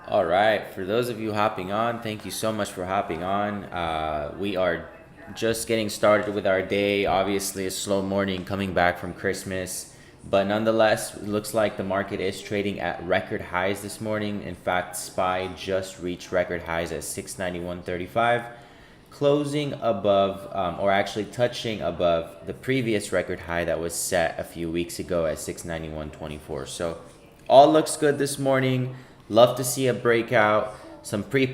All right, for those of you hopping on, thank you so much for hopping on. We are just getting started with our day. Obviously, a slow morning coming back from Christmas, but nonetheless, it looks like the market is trading at record highs this morning. In fact, SPY just reached record highs at 691.35, closing above, or actually touching above the previous record high that was set a few weeks ago at 691.24. So all looks good this morning. Love to see a breakout. Some pre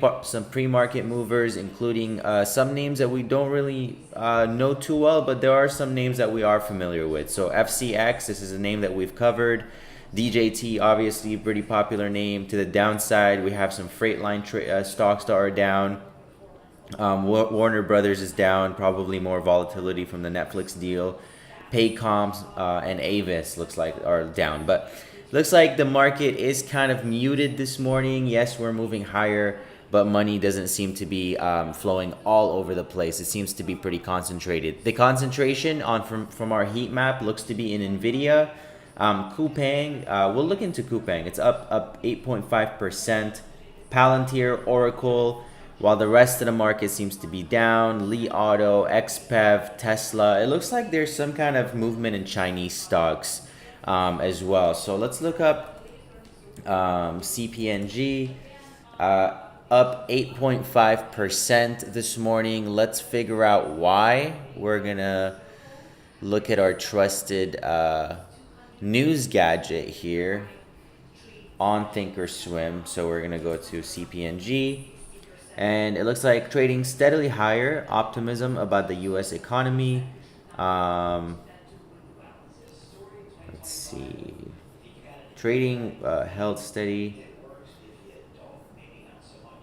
market movers, including some names that we don't really know too well, but there are some names that we are familiar with. So FCX, this is a name that we've covered. DJT, obviously, pretty popular name. To the downside, we have some stocks that are down. Warner Brothers is down, probably more volatility from the Netflix deal. Paycoms and Avis looks like are down, but looks like the market is kind of muted this morning. Yes, we're moving higher, but money doesn't seem to be flowing all over the place. It seems to be pretty concentrated. The concentration on from our heat map looks to be in Nvidia. Coupang, we'll look into Coupang. It's up 8.5%. Palantir, Oracle, while the rest of the market seems to be down. Li Auto, XPEV, Tesla. It looks like there's some kind of movement in Chinese stocks as well. So let's look up CPNG. Up 8.5% this morning. Let's figure out why. We're going to look at our trusted news gadget here on Thinkorswim. So we're going to go to CPNG. And it looks like trading steadily higher. Optimism about the U.S. economy. Let's see. Trading held steady.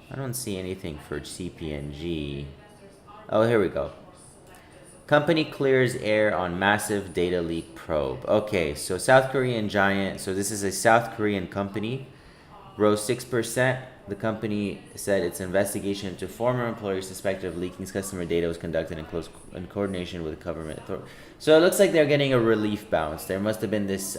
I don't see anything for CPNG. Oh, here we go. Company clears air on massive data leak probe. Okay, so South Korean giant. So this is a South Korean company. Rose 6%. The company said its investigation into former employees suspected of leaking customer data was conducted in coordination with the government authority. So it looks like they're getting a relief bounce. There must have been this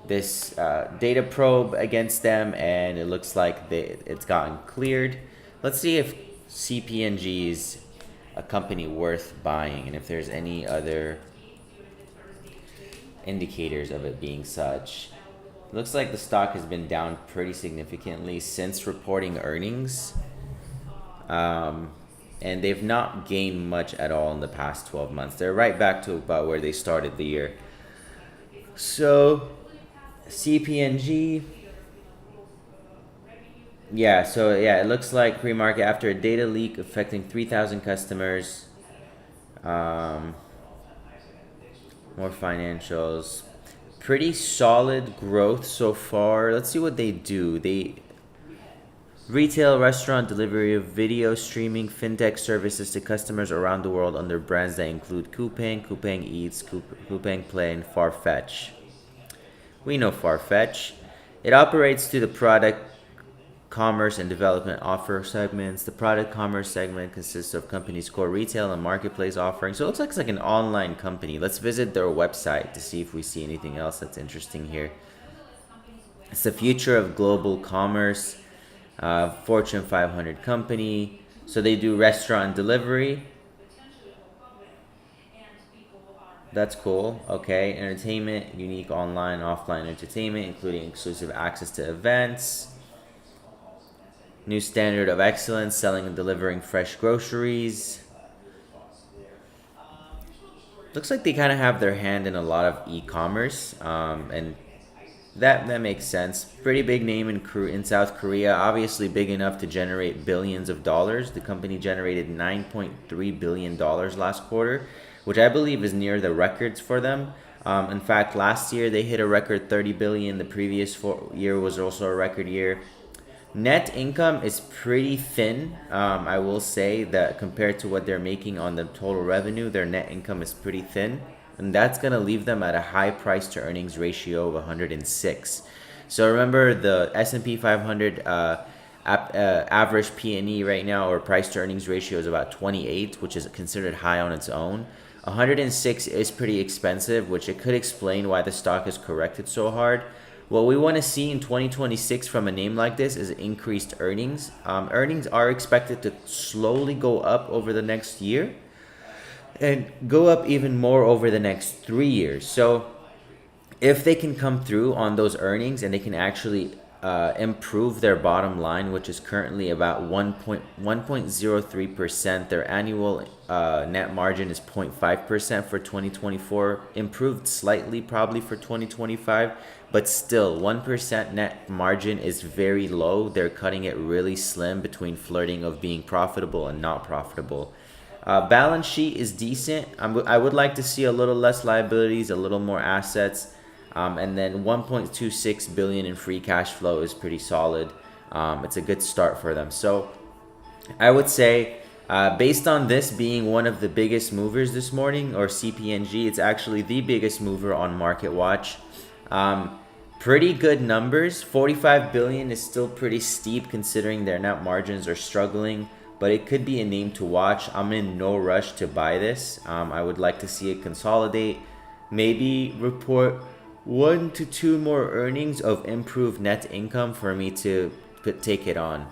data probe against them, and it looks like it's gotten cleared. Let's see if CPNG is a company worth buying, and if there's any other indicators of it being such. Looks like the stock has been down pretty significantly since reporting earnings. And they've not gained much at all in the past 12 months. They're right back to about where they started the year. So, CPNG. Yeah, it looks like pre-market after a data leak affecting 3,000 customers. More financials. Pretty solid growth so far. Let's see what they do. They retail, restaurant, delivery of video streaming, fintech services to customers around the world under brands that include Coupang, Coupang Eats, Coupang Play, and Farfetch. We know Farfetch. It operates through the product commerce and development offer segments. The product commerce segment consists of company's core retail and marketplace offerings. So it looks like it's like an online company. Let's visit their website to see if we see anything else that's interesting here. It's the future of global commerce. Fortune 500 company. So they do restaurant delivery. That's cool. Okay. Entertainment, unique online, offline entertainment, including exclusive access to events. New standard of excellence, selling and delivering fresh groceries. Looks like they kind of have their hand in a lot of e-commerce, and that makes sense. Pretty big name in South Korea, obviously big enough to generate billions of dollars. The company generated $9.3 billion last quarter, which I believe is near the records for them. In fact, last year they hit a record 30 billion. The previous year was also a record year. Net income is pretty thin. I will say that compared to what they're making on the total revenue, their net income is pretty thin. And that's going to leave them at a high price to earnings ratio of 106. So remember the S&P 500 average P&E right now, or price to earnings ratio, is about 28, which is considered high on its own. 106 is pretty expensive, which it could explain why the stock has corrected so hard. What we want to see in 2026 from a name like this is increased earnings. Earnings are expected to slowly go up over the next year and go up even more over the next 3 years. So if they can come through on those earnings and they can actually improve their bottom line, which is currently about 1.03%, their annual net margin is 0.5% for 2024, improved slightly probably for 2025, but still 1% net margin is very low. They're cutting it really slim between flirting of being profitable and not profitable. Balance sheet is decent. I would like to see a little less liabilities, a little more assets, and then 1.26 billion in free cash flow is pretty solid. It's a good start for them. So I would say, based on this being one of the biggest movers this morning, or CPNG, it's actually the biggest mover on Market Watch. Pretty good numbers. 45 billion is still pretty steep considering their net margins are struggling, but it could be a name to watch. I'm in no rush to buy this. I would like to see it consolidate, maybe report 1 to 2 more earnings of improved net income for me to take it on.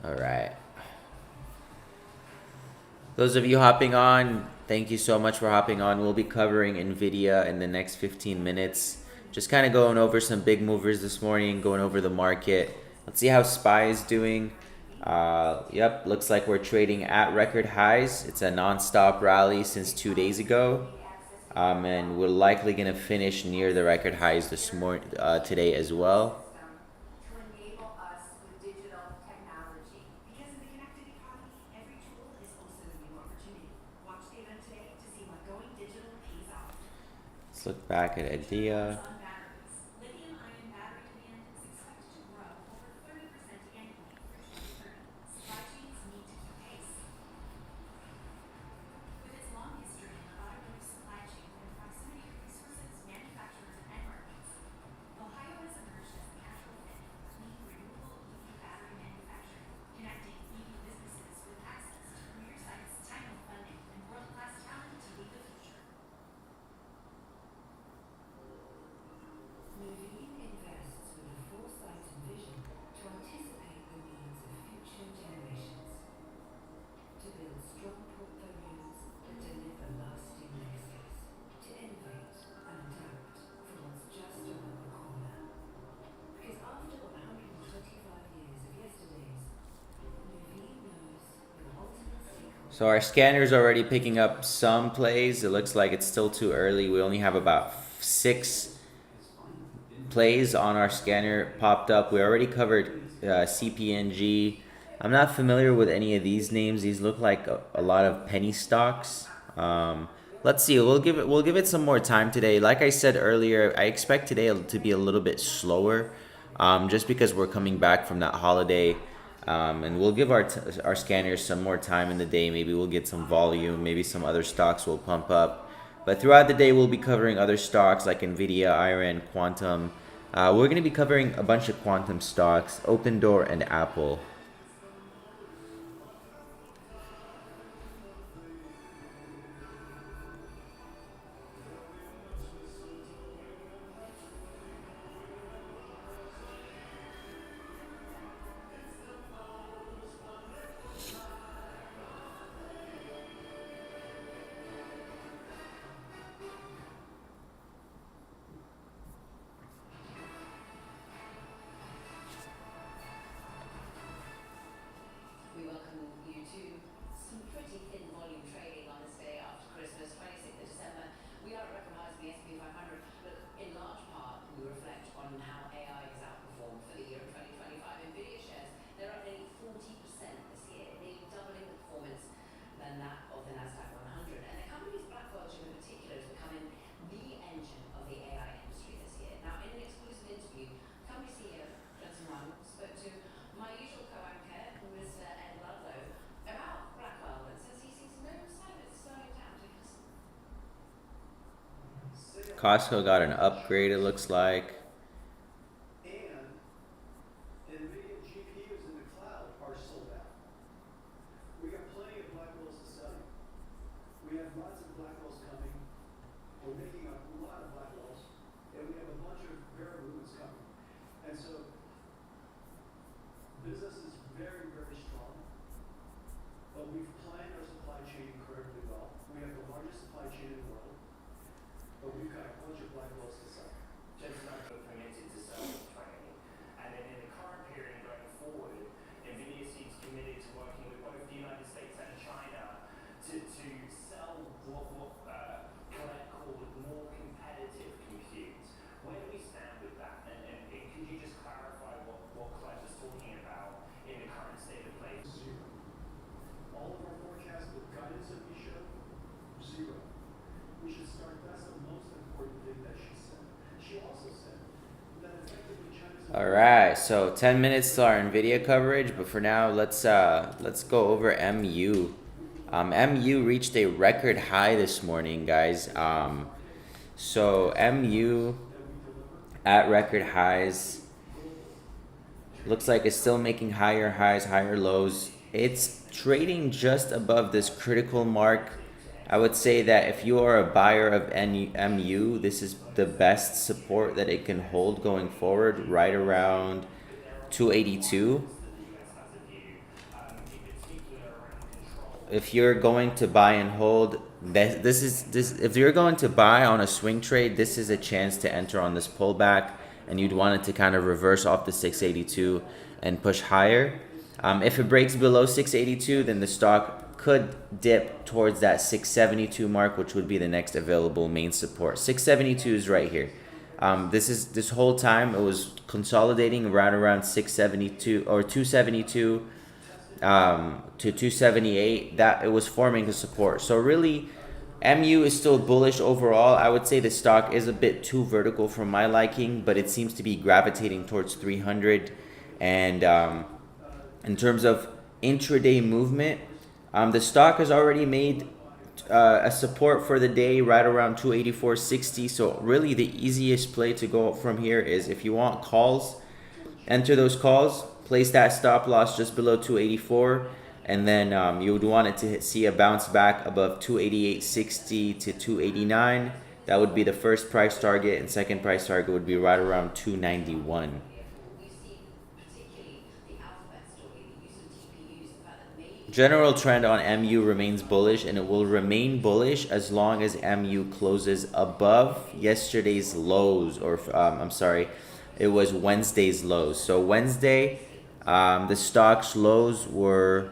All right. Those of you hopping on, thank you so much for hopping on. We'll be covering NVIDIA in the next 15 minutes. Just kind of going over some big movers this morning, going over the market. Let's see how SPY is doing. Yep, looks like we're trading at record highs. It's a non-stop rally since 2 days ago. And we're likely going to finish near the record highs today as well. Let's look back at IDEA. So our scanner is already picking up some plays. It looks like it's still too early. We only have about 6 plays on our scanner popped up. We already covered CPNG. I'm not familiar with any of these names. These look like a lot of penny stocks. Let's see. We'll give it some more time today. Like I said earlier, I expect today to be a little bit slower, just because we're coming back from that holiday. And we'll give our scanners some more time in the day. Maybe we'll get some volume. Maybe some other stocks will pump up. But throughout the day, we'll be covering other stocks like NVIDIA, IRN, Quantum. We're going to be covering a bunch of Quantum stocks, Opendoor, and Apple. Costco got an upgrade, it looks like. And NVIDIA GPUs in the cloud are sold out. We got plenty of Blackwells to study. We have lots of Blackwells coming. We're making a lot of Blackwells, and we have a bunch of Vera Rubins coming. And so business is very, very strong, but we've planned our supply chain incredibly well. We have the largest supply chain in the world, but we've got a bunch of Blackwells to sell. Just not permitted to sell training. And then in the current period going forward, NVIDIA seems committed to working with both the United States and China to sell what Colette called more competitive compute. Where do we stand with that? And could you just clarify what Colette was talking about in the current state of play? Zero. All of our forecasts, the guidance that we showed, zero. We should start. That's the most important thing that she said. She also said that effectively China's. All right, so 10 minutes to our Nvidia coverage, but for now, let's go over MU. MU reached a record high this morning, guys. So MU at record highs. Looks like it's still making higher highs, higher lows. It's trading just above this critical mark. I would say that if you are a buyer of MU, this is the best support that it can hold going forward, right around 282. If you're going to buy and hold, if you're going to buy on a swing trade, this is a chance to enter on this pullback, and you'd want it to kind of reverse off the 682 and push higher. If it breaks below 682, then the stock could dip towards that 672 mark, which would be the next available main support. 672 is right here. This whole time it was consolidating right around 672 or 272 to 278. That it was forming the support. So really, MU is still bullish overall. I would say the stock is a bit too vertical for my liking, but it seems to be gravitating towards 300. And in terms of intraday movement, the stock has already made a support for the day right around 284.60. So really the easiest play to go from here is if you want calls, enter those calls, place that stop loss just below 284, and then you would want it to see a bounce back above 288.60 to 289. That would be the first price target, and second price target would be right around 291. General trend on MU remains bullish, and it will remain bullish as long as MU closes above yesterday's lows, or it was Wednesday's lows. So Wednesday, the stock's lows were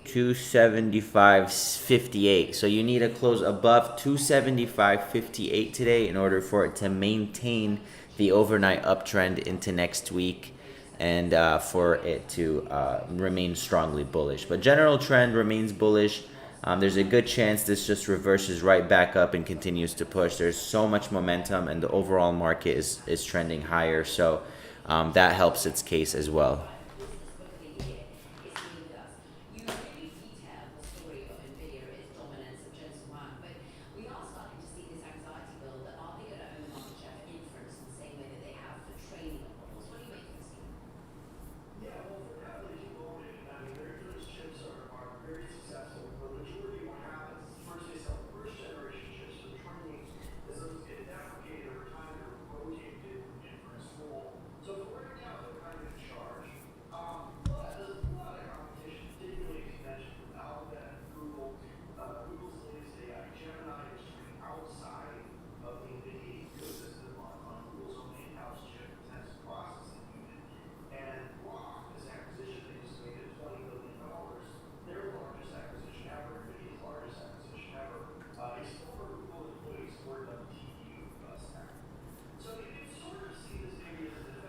275.58. So you need to close above 275.58 today in order for it to maintain the overnight uptrend into next week, and for it to remain strongly bullish. But general trend remains bullish. There's a good chance this just reverses right back up and continues to push. There's so much momentum, and the overall market is trending higher, so that helps its case as well.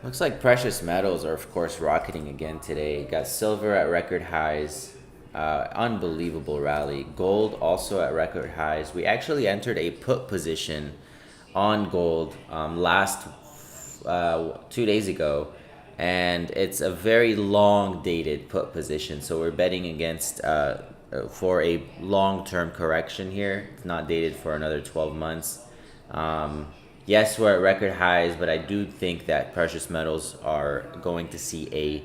Looks like precious metals are, of course, rocketing again today. Got silver at record highs. Unbelievable rally. Gold also at record highs. We actually entered a put position on gold last 2 days ago, and it's a very long dated put position. So we're betting against for a long-term correction here. It's not dated for another 12 months. Yes, we're at record highs, but I do think that precious metals are going to see a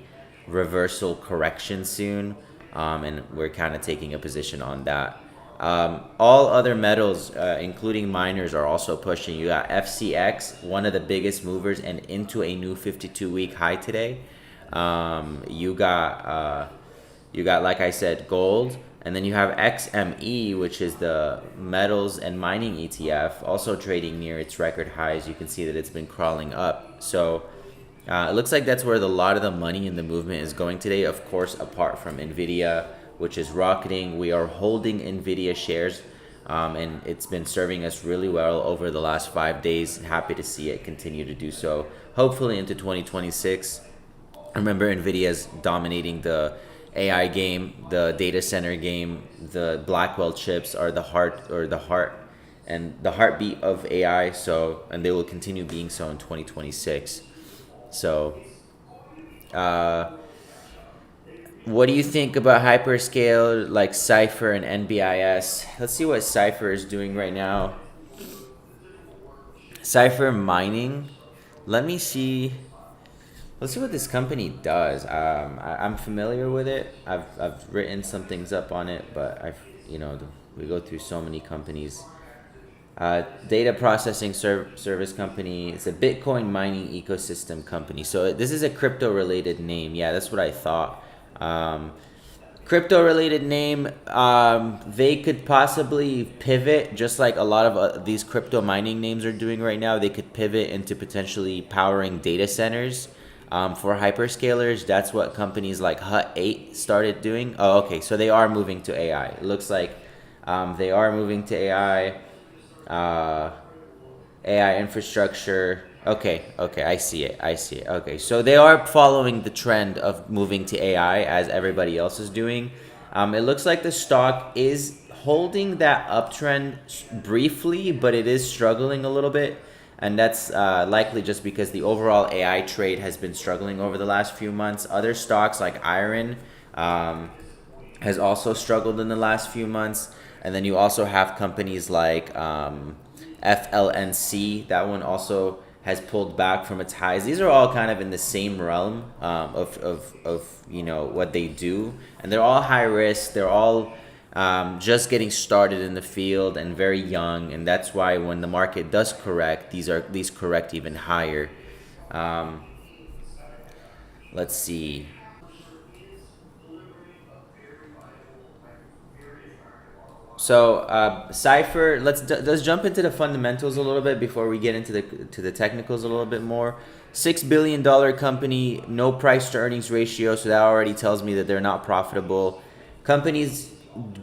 reversal correction soon, and we're kind of taking a position on that. All other metals, including miners, are also pushing. You got FCX, one of the biggest movers, and into a new 52-week high today. You got, like I said, gold, and then you have XME, which is the metals and mining ETF, also trading near its record highs. You can see that it's been crawling up. So it looks like that's where a lot of the money in the movement is going today. Of course, apart from Nvidia, which is rocketing. We are holding Nvidia shares, and it's been serving us really well over the last 5 days. Happy to see it continue to do so, hopefully into 2026. Remember, Nvidia's dominating the AI game, the data center game. The Blackwell chips are the heart and the heartbeat of AI. So, and they will continue being so in 2026. So, what do you think about hyperscale like Cypher and NBIS? Let's see what Cypher is doing right now. Cypher mining. Let me see. Let's see what this company does. I'm familiar with it. I've written some things up on it, but we go through so many companies. Data processing service company. It's a Bitcoin mining ecosystem company. So this is a crypto related name. Yeah, that's what I thought. Crypto related name. They could possibly pivot, just like a lot of these crypto mining names are doing right now. They could pivot into potentially powering data centers for hyperscalers. That's what companies like Hut 8 started doing. Oh, okay, so they are moving to AI. It looks like they are moving to AI. AI infrastructure. Okay, I see it. Okay, so they are following the trend of moving to AI as everybody else is doing. It looks like the stock is holding that uptrend briefly, but it is struggling a little bit. And that's likely just because the overall AI trade has been struggling over the last few months. Other stocks like Iron has also struggled in the last few months. And then you also have companies like FLNC. That one also has pulled back from its highs. These are all kind of in the same realm of what they do, and they're all high risk. They're all just getting started in the field and very young, and that's why when the market does correct, these correct even higher. Let's see. So Cypher, let's jump into the fundamentals a little bit before we get into the technicals a little bit more. $6 billion company, no price to earnings ratio, so that already tells me that they're not profitable. Company's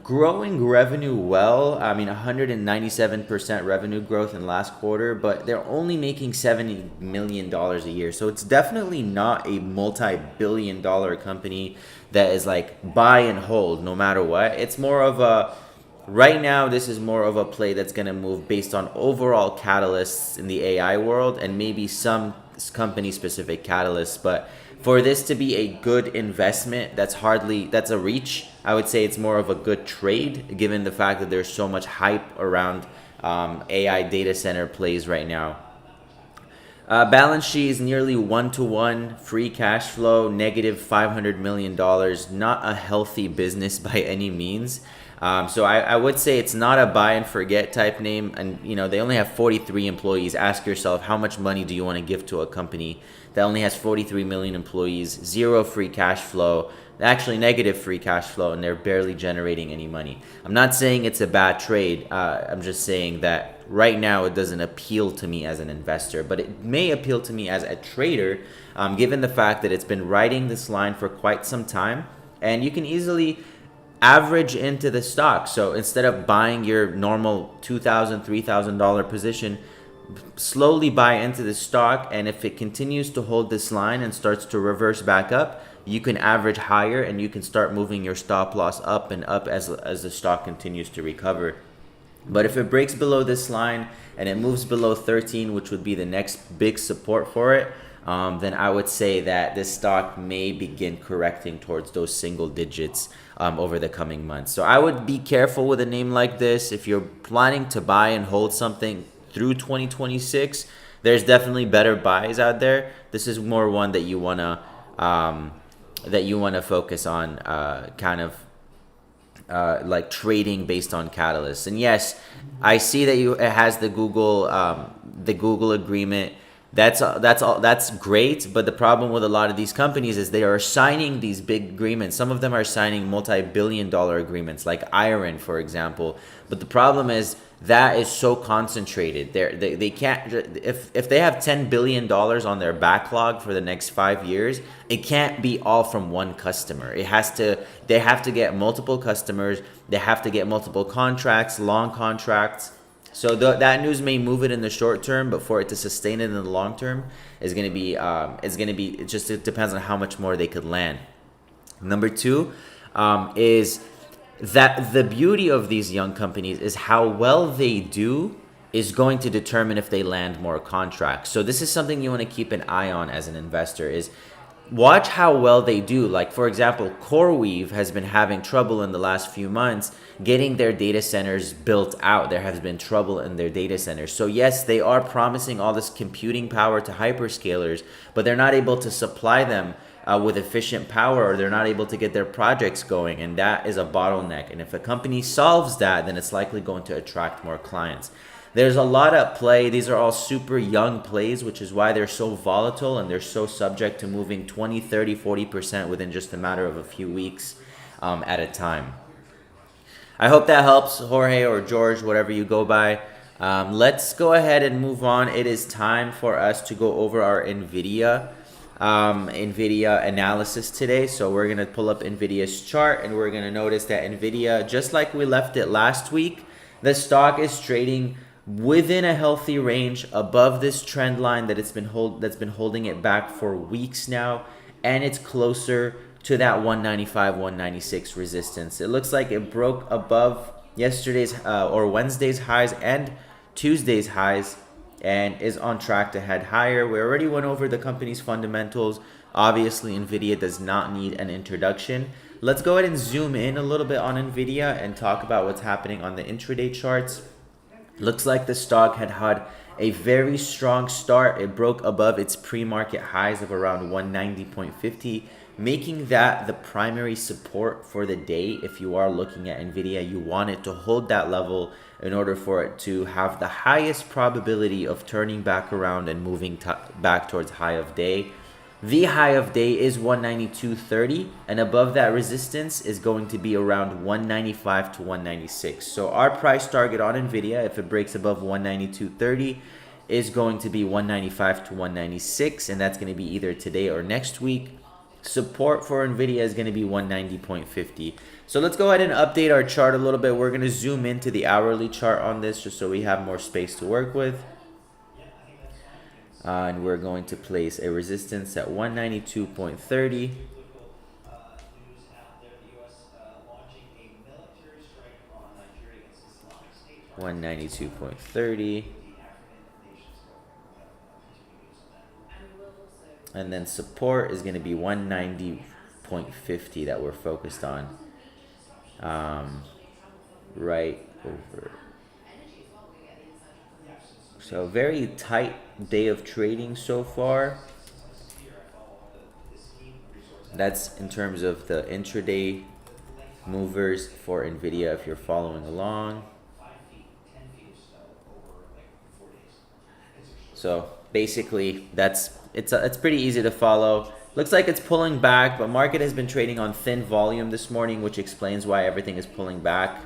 growing revenue well. I mean, 197% revenue growth in last quarter, but they're only making $70 million a year. So it's definitely not a multi-billion-dollar company that is like buy and hold no matter what. It's more of a right now, this is more of a play that's going to move based on overall catalysts in the AI world and maybe some company-specific catalysts. But for this to be a good investment, that's a reach. I would say it's more of a good trade, given the fact that there's so much hype around AI data center plays right now. Balance sheet is nearly 1-to-1. Free cash flow, negative $500 million. Not a healthy business by any means. So I would say it's not a buy and forget type name. And, they only have 43 employees. Ask yourself, how much money do you want to give to a company that only has 43 million employees, zero free cash flow, actually negative free cash flow, and they're barely generating any money? I'm not saying it's a bad trade. I'm just saying that right now it doesn't appeal to me as an investor, but it may appeal to me as a trader, given the fact that it's been riding this line for quite some time, and you can easily average into the stock. So instead of buying your normal $2,000, $3,000 position, slowly buy into the stock, and if it continues to hold this line and starts to reverse back up, you can average higher and you can start moving your stop loss up and up as the stock continues to recover. But if it breaks below this line and it moves below 13, which would be the next big support for it, then I would say that this stock may begin correcting towards those single digits over the coming months. So I would be careful with a name like this. If you're planning to buy and hold something through 2026, there's definitely better buys out there. This is more one that you wanna focus on, kind of like trading based on catalysts. And yes, I see that it has the Google agreement. That's great, but the problem with a lot of these companies is they are signing these big agreements. Some of them are signing multi-billion-dollar agreements, like Iron, for example. But the problem is that is so concentrated. They can't, if they have $10 billion on their backlog for the next 5 years, it can't be all from one customer. They have to get multiple customers. They have to get multiple contracts, long contracts. So that news may move it in the short term, but for it to sustain it in the long term is going to be, it depends on how much more they could land. Number two, is that the beauty of these young companies is how well they do is going to determine if they land more contracts. So this is something you want to keep an eye on as an investor, is watch how well they do. Like, for example, CoreWeave has been having trouble in the last few months getting their data centers built out. There has been trouble in their data centers. So yes, they are promising all this computing power to hyperscalers, but they're not able to supply them with efficient power, or they're not able to get their projects going, and that is a bottleneck. And if a company solves that, then it's likely going to attract more clients. There's a lot at play. These are all super young plays, which is why they're so volatile and they're so subject to moving 20, 30, 40% within just a matter of a few weeks at a time. I hope that helps, Jorge or George, whatever you go by. Let's go ahead and move on. It is time for us to go over our NVIDIA analysis today. So we're going to pull up NVIDIA's chart, and we're going to notice that NVIDIA, just like we left it last week, the stock is trading within a healthy range above this trend line that's been holding it back for weeks now, and it's closer to that 195, 196 resistance. It looks like it broke above yesterday's or Wednesday's highs and Tuesday's highs, and is on track to head higher. We already went over the company's fundamentals. Obviously, NVIDIA does not need an introduction. Let's go ahead and zoom in a little bit on NVIDIA and talk about what's happening on the intraday charts. Looks like the stock had a very strong start. It broke above its pre-market highs of around 190.50, making that the primary support for the day. If you are looking at NVIDIA, you want it to hold that level in order for it to have the highest probability of turning back around and moving back towards high of day. The high of day is 192.30, and above that resistance is going to be around 195 to 196. So our price target on NVIDIA, if it breaks above 192.30, is going to be 195 to 196, and that's going to be either today or next week. Support for NVIDIA is going to be 190.50. So let's go ahead and update our chart a little bit. We're going to zoom into the hourly chart on this just so we have more space to work with. And we're going to place a resistance at 192.30. 192.30. And then support is going to be 190.50 that we're focused on. Right over. So very tight day of trading so far. That's in terms of the intraday movers for NVIDIA if you're following along. So basically it's pretty easy to follow. Looks like it's pulling back, but market has been trading on thin volume this morning, which explains why everything is pulling back.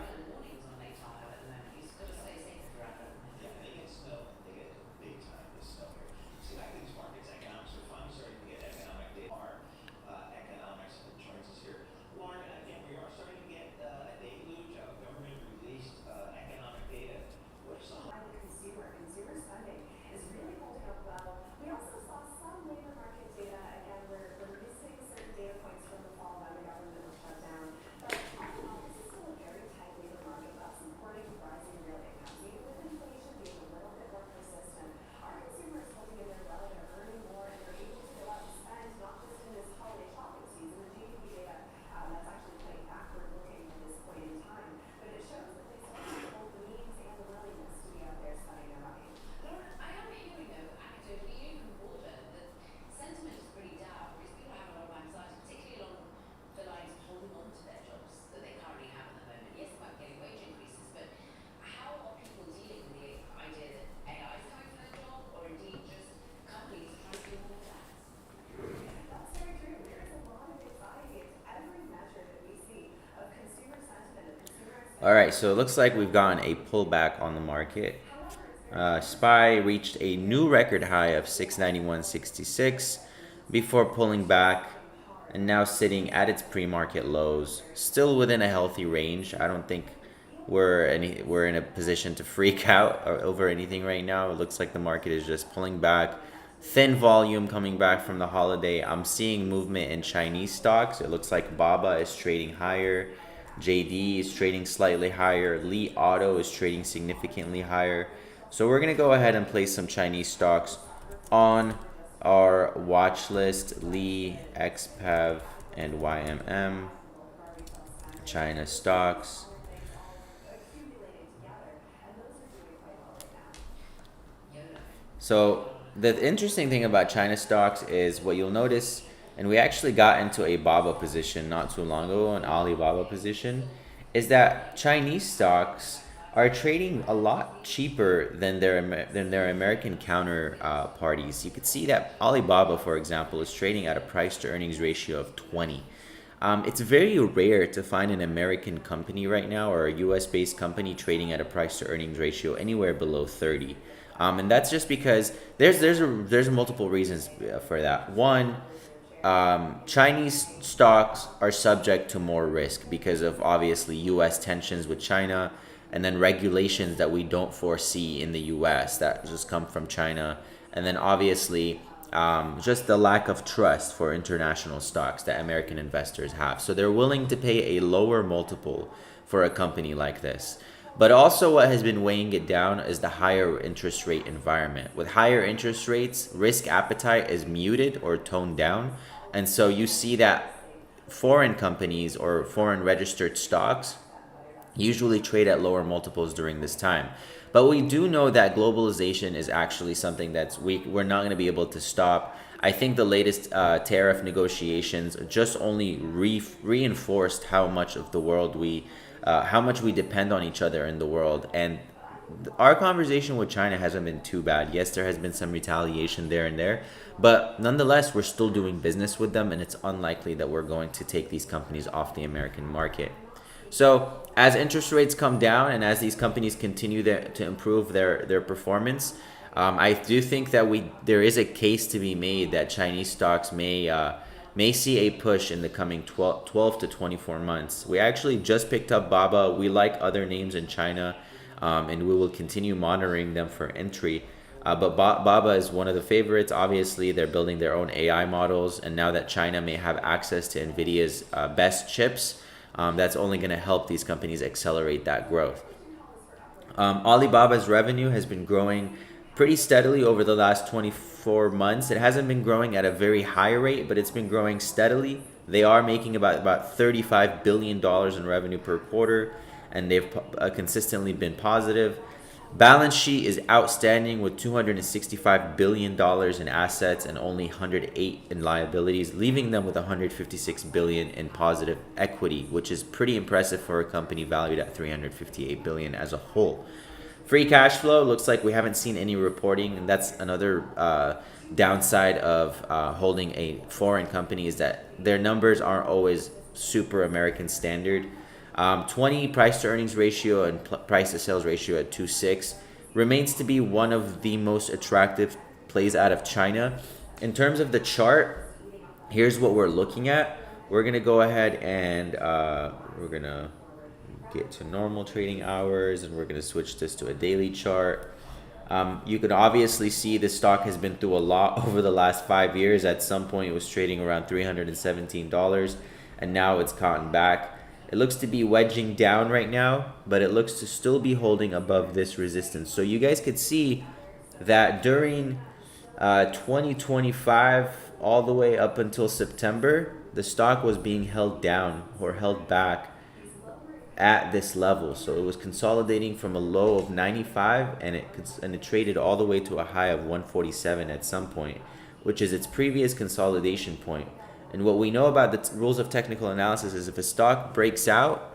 All right, so it looks like we've gotten a pullback on the market. SPY reached a new record high of 691.66 before pulling back and now sitting at its pre-market lows, still within a healthy range. I don't think we're in a position to freak out over anything right now. It looks like the market is just pulling back. Thin volume coming back from the holiday. I'm seeing movement in Chinese stocks. It looks like Baba is trading higher. JD is trading slightly higher. Li Auto is trading significantly higher. So we're going to go ahead and place some Chinese stocks on our watch list. Li, XPEV, and YMM. China stocks. So the interesting thing about China stocks is what you'll notice, and we actually got into a Baba position not too long ago, an Alibaba position, is that Chinese stocks are trading a lot cheaper than their American counterparties. You could see that Alibaba, for example, is trading at a price to earnings ratio of 20. It's very rare to find an American company right now or a US based company trading at a price to earnings ratio anywhere below 30. And that's just because there's multiple reasons for that. One, Chinese stocks are subject to more risk because of obviously US tensions with China and then regulations that we don't foresee in the US that just come from China. And then obviously just the lack of trust for international stocks that American investors have. So they're willing to pay a lower multiple for a company like this. But also, what has been weighing it down is the higher interest rate environment. With higher interest rates, risk appetite is muted or toned down. And so you see that foreign companies or foreign registered stocks usually trade at lower multiples during this time. But we do know that globalization is actually something we're not going to be able to stop. I think the latest tariff negotiations just only reinforced how much of the world how much we depend on each other in the world. And our conversation with China hasn't been too bad. Yes, there has been some retaliation there and there, but nonetheless, we're still doing business with them, and it's unlikely that we're going to take these companies off the American market. So as interest rates come down and as these companies continue to improve their performance, I do think that there is a case to be made that Chinese stocks may see a push in the coming 12 to 24 months. We actually just picked up Baba. We like other names in China, and we will continue monitoring them for entry. But Baba is one of the favorites. Obviously, they're building their own AI models, and now that China may have access to NVIDIA's best chips, that's only going to help these companies accelerate that growth. Alibaba's revenue has been growing pretty steadily over the last 24 months. It hasn't been growing at a very high rate, but it's been growing steadily. They are making about $35 billion in revenue per quarter, and they've consistently been positive. Balance sheet is outstanding with $265 billion in assets and only 108 in liabilities, leaving them with 156 billion in positive equity, which is pretty impressive for a company valued at 358 billion as a whole. Free cash flow looks like we haven't seen any reporting, and that's another downside of holding a foreign company is that their numbers aren't always super American standard. 20 price to earnings ratio and price to sales ratio at 2.6 remains to be one of the most attractive plays out of China. In terms of the chart, here's what we're looking at. We're going to go ahead and we're going to get to normal trading hours, and we're going to switch this to a daily chart. You can obviously see the stock has been through a lot over the last 5 years. At some point, it was trading around $317, and now it's gotten back. It looks to be wedging down right now, but it looks to still be holding above this resistance. So you guys could see that during 2025 all the way up until September, the stock was being held down or held back at this level. So it was consolidating from a low of 95, and it traded all the way to a high of 147 at some point, which is its previous consolidation point. And what we know about the rules of technical analysis is if a stock breaks out,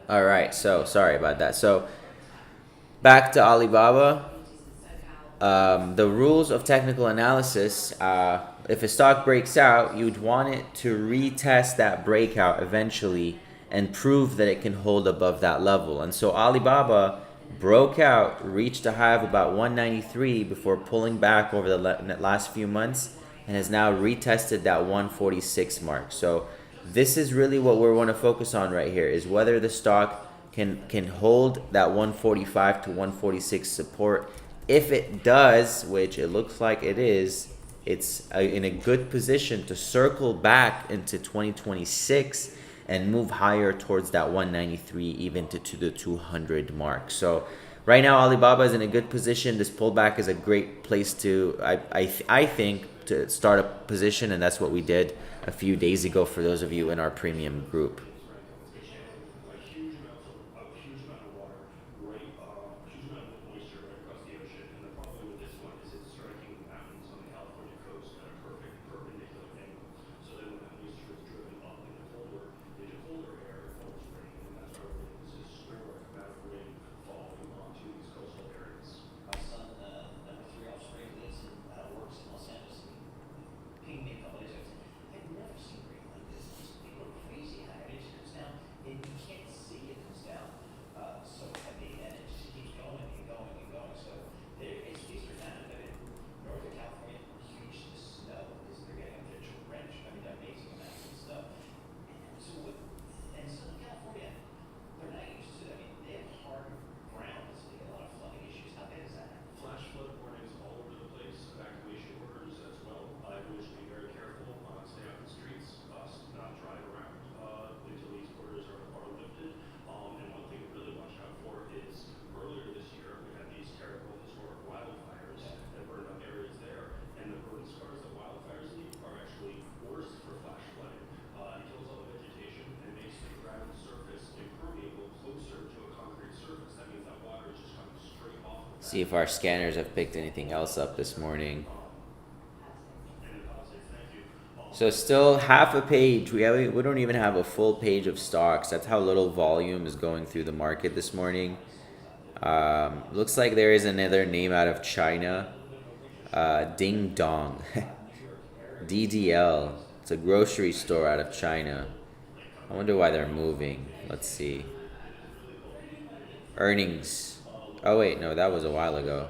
All right, so sorry about that. So back to Alibaba. The rules of technical analysis, if a stock breaks out, you'd want it to retest that breakout eventually and prove that it can hold above that level. And so Alibaba broke out, reached a high of about 193 before pulling back over the last few months, and has now retested that 146 mark. So this is really what we want to focus on right here, is whether the stock can hold that 145 to 146 support. If it does, which it looks like it is, it's in a good position to circle back into 2026 and move higher towards that 193, even to the 200 mark. So right now Alibaba is in a good position. This pullback is a great place to, I think, to start a position, and that's what we did a few days ago for those of you in our premium group. My son, number three offspring, lives in, works in Los Angeles. He pinged me a couple days ago. I've never seen rain like this. These people are crazy. It just comes down, and you can't see it comes down. So heavy, and it just keeps going and going and going. So there is, these are down, but in Northern California, huge snow is they're getting up there drenched. I mean, amazing amounts of snow. So what? And Southern California, they're not used to. I mean, they have hard ground, so they get a lot of flooding issues. How bad is that? Flash flood warnings all over the place, evacuation orders as well. I would just be very careful, stay off the streets, not drive around until these orders are lifted. And one thing to really watch out for is earlier this year we had these terrible historic wildfires that burned up areas there, and the burn scars that wildfires leave are actually worse for flash flooding. It kills all the vegetation and makes the ground surface impermeable closer to a concrete surface. That means that water is just coming straight off of See if our scanners have picked anything else up this morning. So still half a page. We don't even have a full page of stocks. That's how little volume is going through the market this morning. Looks like there is another name out of China. Ding Dong. DDL. It's a grocery store out of China. I wonder why they're moving. Let's see. Earnings. Oh wait, no, that was a while ago.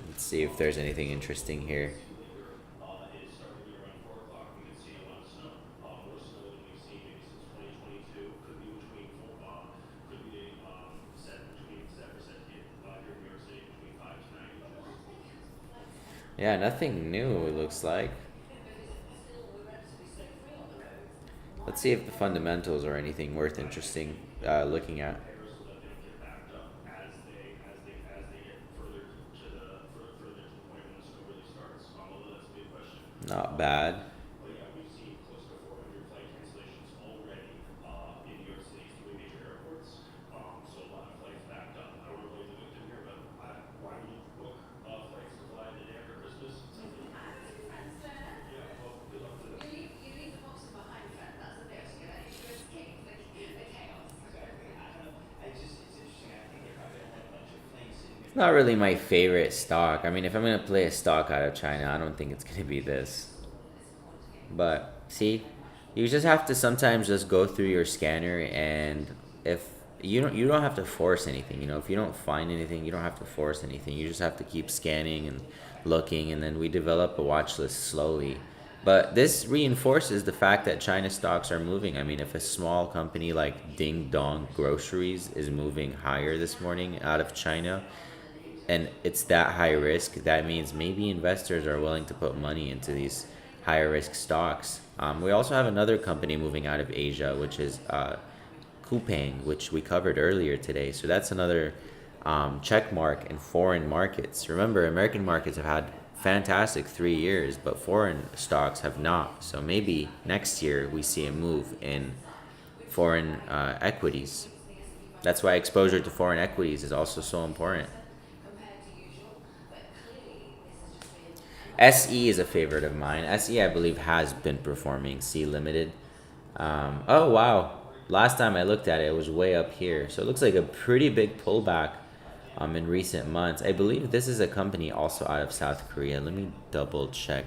Let's see if there's anything interesting here. Yeah, nothing new, it looks like. Let's see if the fundamentals are anything worth interesting looking at. Not bad. Not really my favorite stock. I mean, if I'm gonna play a stock out of China, I don't think it's gonna be this. But see, you just have to sometimes just go through your scanner, and if you don't have to force anything. If you don't find anything, you don't have to force anything. You just have to keep scanning and looking, and then we develop a watch list slowly. But this reinforces the fact that China stocks are moving. I mean, if a small company like Ding Dong Groceries is moving higher this morning out of China, and it's that high risk, that means maybe investors are willing to put money into these higher risk stocks. We also have another company moving out of Asia, which is Coupang, which we covered earlier today. So that's another check mark in foreign markets. Remember, American markets have had fantastic 3 years, but foreign stocks have not. So maybe next year we see a move in foreign equities. That's why exposure to foreign equities is also so important. SE is a favorite of mine. SE, I believe, has been performing. C Limited. Oh wow! Last time I looked at it, it was way up here. So it looks like a pretty big pullback in recent months. I believe this is a company also out of South Korea. Let me double check.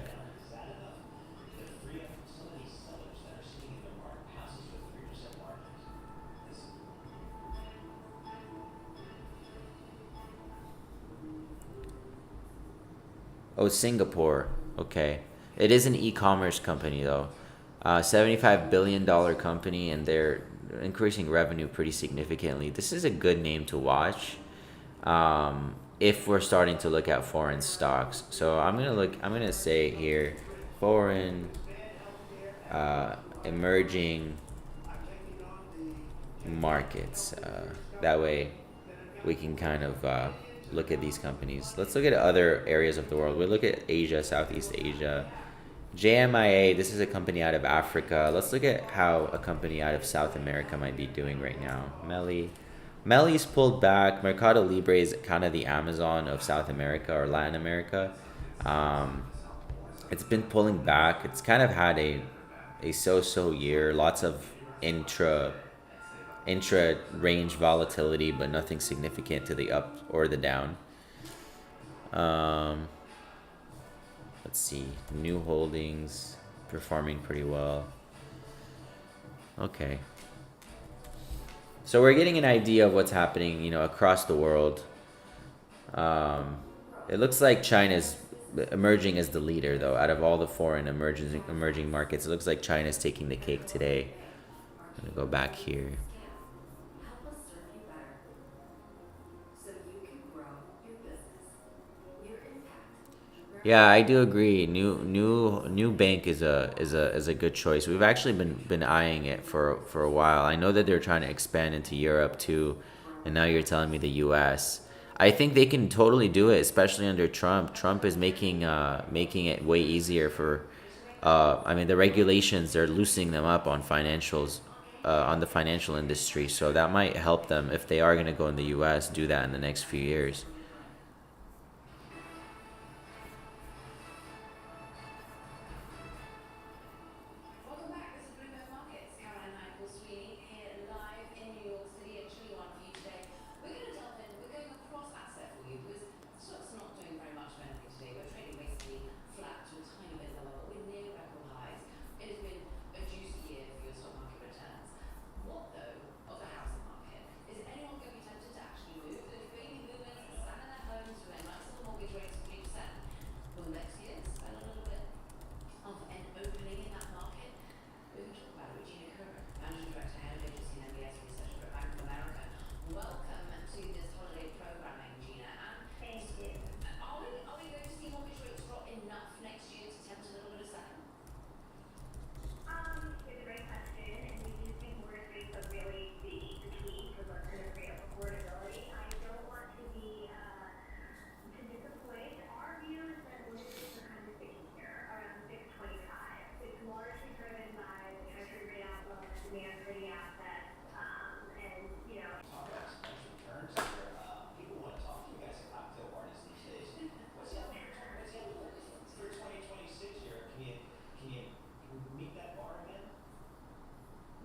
Oh, Singapore. Okay. It is an e-commerce company though. $75 billion company, and they're increasing revenue pretty significantly. This is a good name to watch if we're starting to look at foreign stocks. So I'm gonna say here, foreign, emerging markets. That way we can kind of look at these companies. Let's look at other areas of the world. We look at Asia, Southeast Asia. JMIA, this is a company out of Africa. Let's look at how a company out of South America might be doing right now. Meli's pulled back. Mercado Libre is kind of the Amazon of South America or Latin America. Um, it's been pulling back. It's kind of had a so-so year. Lots of intra intra range volatility, but nothing significant to the up or the down. Um, let's see, new holdings performing pretty well. Okay, so we're getting an idea of what's happening, across the world. Um, it looks like China's emerging as the leader, though. Out of all the foreign emerging markets, it looks like China's taking the cake today. I'm gonna go back here. Yeah, I do agree. New bank is a good choice. We've actually been eyeing it for a while. I know that they're trying to expand into Europe too, and now you're telling me the U.S. I think they can totally do it, especially under Trump. Trump is making it way easier for. I mean, the regulations, they're loosening them up on financials, on the financial industry. So that might help them if they are going to go in the U.S. do that in the next few years. Welcome back. This is Bloomberg Markets. Caroline Michael Sweeney here live in New York City. A chilly one for you today. We're going to delve in. We're going across asset for you because the stock's not doing very much of anything today. We're trading basically flat to a tiny bit lower, but we're near record highs. It has been a juicy year for your stock market returns. What though of the housing market? Is anyone going to be tempted to actually move? Those baby boomers that stand in their homes with their nice little mortgage rates of 3%. Will next year spend a little bit of an opening in that market? We can talk about it with Gina Kerr, Managing Director, Head of Agency and MBS Research at Bank of America. Welcome to this holiday programming, Gina. And Thank you. are we going to see mortgage rates drop enough next year to tempt a little bit of selling? It's a great question, and we do think mortgage rates are really the key for both delivery of affordability. I don't want to be to disappoint. Our view is that mortgage rates are kind of sticking here around 625. It's largely driven by the treasury rate outlook, demand for the assets, and Talk about some nice returns here. People want to talk to you guys at cocktail parties these days. What's the outlook for 2026 here? Can you meet that bar again?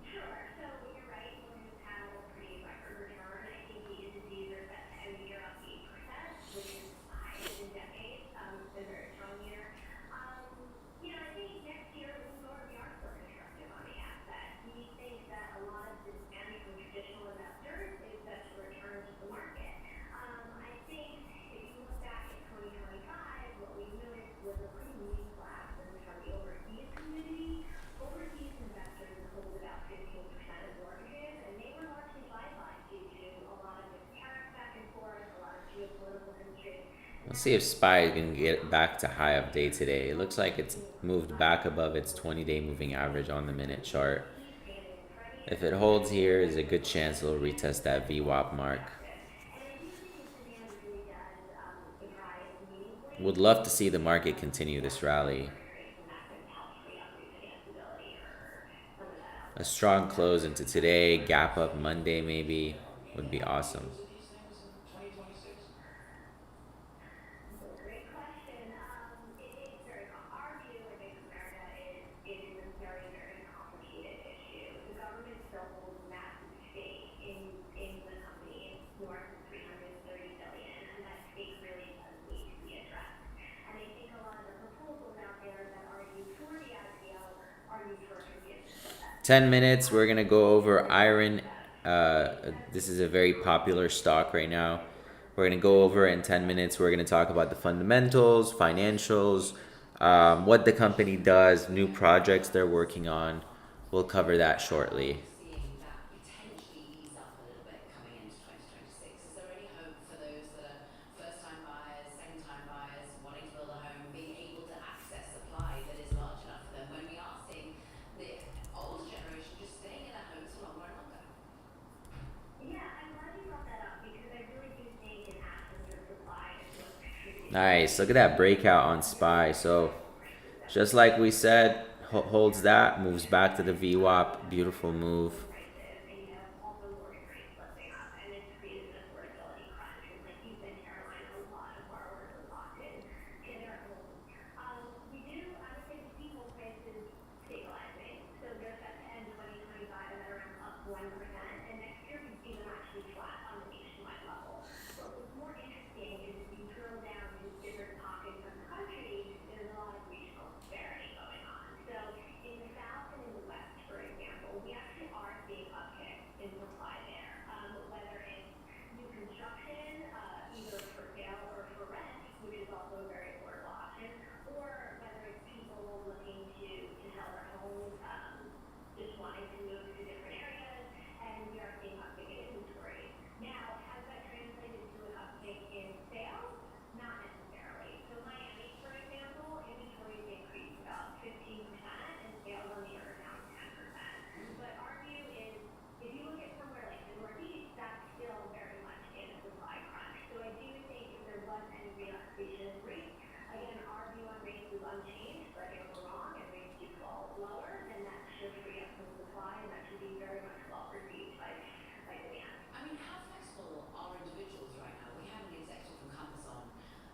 sure. So you're right, mortgages had a pretty record return. I think the indices are set to end the year up 8%, which is the highest in decades. It's been a very strong year. I think next year we are still constructive on the asset. We think that a lot of the demand from traditional investors is set to return to the market. I think if you look back at 2025, what we noticed was a pretty meaningful absence from the overseas community. Overseas investors hold about 15% of mortgages, and they were largely sidelined due to a lot of different tariffs back and forth, a lot of geopolitical constraints. Let's see if SPY can get back to high of day today. It looks like it's moved back above its 20-day moving average on the minute chart. If it holds here, there's a good chance it'll retest that VWAP mark. Would love to see the market continue this rally. A strong close into today, gap up Monday maybe, would be awesome. Most of these things in 2026? Great question. It is very, our view at Bank of America is it is a very, very complicated issue. Arby's first would be a simple bet. 10 minutes, we're gonna go over iron. This is a very popular stock right now. We're gonna go over it in 10 minutes. We're gonna talk about the fundamentals, financials, what the company does, new projects they're working on. We'll cover that shortly. Seeing that potentially ease up a little bit coming into 2026. Is there any hope for those that are first-time buyers, second-time buyers, wanting to build a home, being able to access supply that is large enough for them when we are seeing the older generation just staying in their homes for longer and longer? Yeah, I'm glad you brought that up because I really do think an absence of supply is what's contributing Nice, look at that breakout on SPY. So just like we said, holds that, moves back to the VWAP. Beautiful move. prices, and you have also mortgage rates lifting up, and it's created an affordability crunch. And like you said, Caroline, a lot of borrowers are locked in their homes. I would say we see home prices stabilizing. So they're set to end 2025 at around up 1%, and next year we see them actually flat on the nationwide level. But what's more interesting is if you drill down to different pockets of the country, there's a lot of regional disparity going on. So in the South and in the West, for example, we actually are seeing uptick in supply there. Whether it's new construction, either for sale or for rent, which is also a very affordable option, or whether it's people looking to sell their homes, just wanting to move to different areas, and we are seeing uptick in inventory. Now, has that translated to an uptick in sales? Not necessarily. So Miami, for example, inventory has increased about 15%, and sales on the year are down 10%. But our view is, if you look at somewhere like the Northeast, that's still very much in a supply crunch. So I do think if there was any relaxation in rates, again, our view on rates is unchanged, but if we're wrong and rates do fall lower, then that should free up some supply, and that should be very much well received by demand. I mean, how flexible are individuals right now? We had an executive from Compass on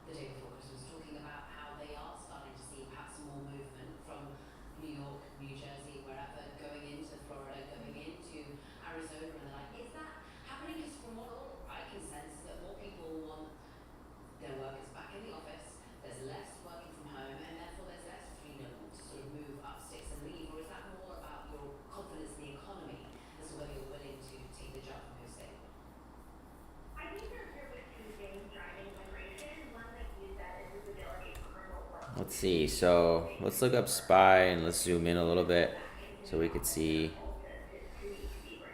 the day before Christmas talking about how they are starting to see perhaps more movement from New York, New Jersey, wherever, going into Florida, going into Arizona, and they're like, is that happening? Because from what all I can sense, that more people want their workers back in the office, there's less working from home, and therefore there's less freedom to sort of move up sticks and leave, or is that more about your confidence in the economy as to whether you're willing to take the jump and move state? I think there was two things driving migration. One, like you said, is visibility for remote work. Let's see. So let's look up SPY and let's zoom in a little bit so we could see.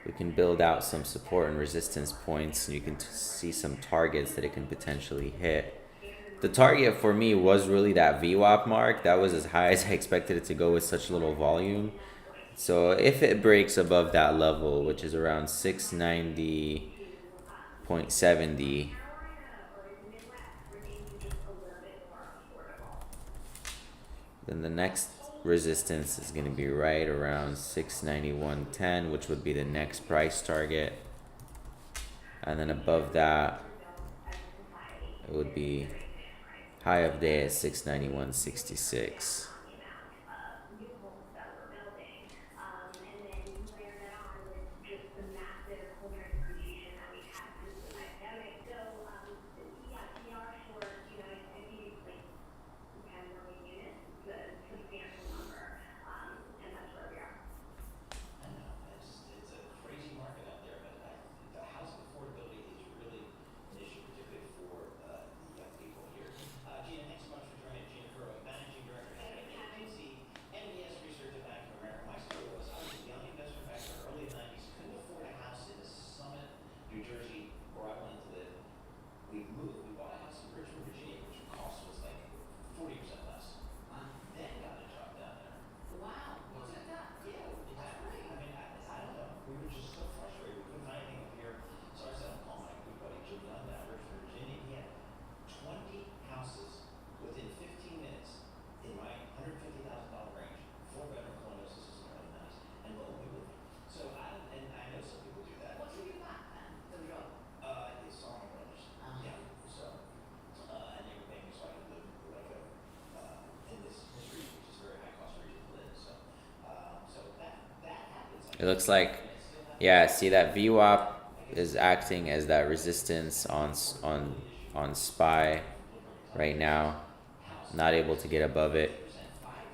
We can build out some support and resistance points, and you can see some targets that it can potentially hit. The target for me was really that VWAP mark. That was as high as I expected it to go with such little volume. So if it breaks above that level, which is around 690.70, then the next resistance is going to be right around 691.10, which would be the next price target. And then above that, it would be high of day at 691.66. New homes that we're building, and then you layer that on with just the massive home price appreciation that we've had since the pandemic. So, yes, we are short, I think it's like 10 million units. It's a substantial number, and that's where we are. I know, it's a crazy market out there, but the housing affordability is really an issue, particularly for the young people here. Gina, thanks so much for joining. Gina Curro, Managing Director at agency, MBS Research at Bank of America. My story was I was a young investment banker in the early 90s, couldn't afford a house in Summit, New Jersey, where I wanted to live. We moved. We bought a house in Richmond, Virginia, which cost was like 40% less. Then got a job down there. Wow, you took that? Yeah, exactly. I mean, I don't know. We were just so frustrated. We couldn't find anything up here. So I said, I'll call my good buddy Jim Dunn down in Richmond, Virginia. He had 20 houses within 15 minutes in my $150,000 range, 4-bedroom colonial systems in the early 90s, and boom, we moved. So I know some people do that. What drew you back then? The job? It's Salomon Brothers. Yeah. So, and they were paying me so I could live like in this region, which is a very high cost region to live. So, that happens. It looks like, yeah, see that VWAP is acting as that resistance on SPY right now. Not able to get above it.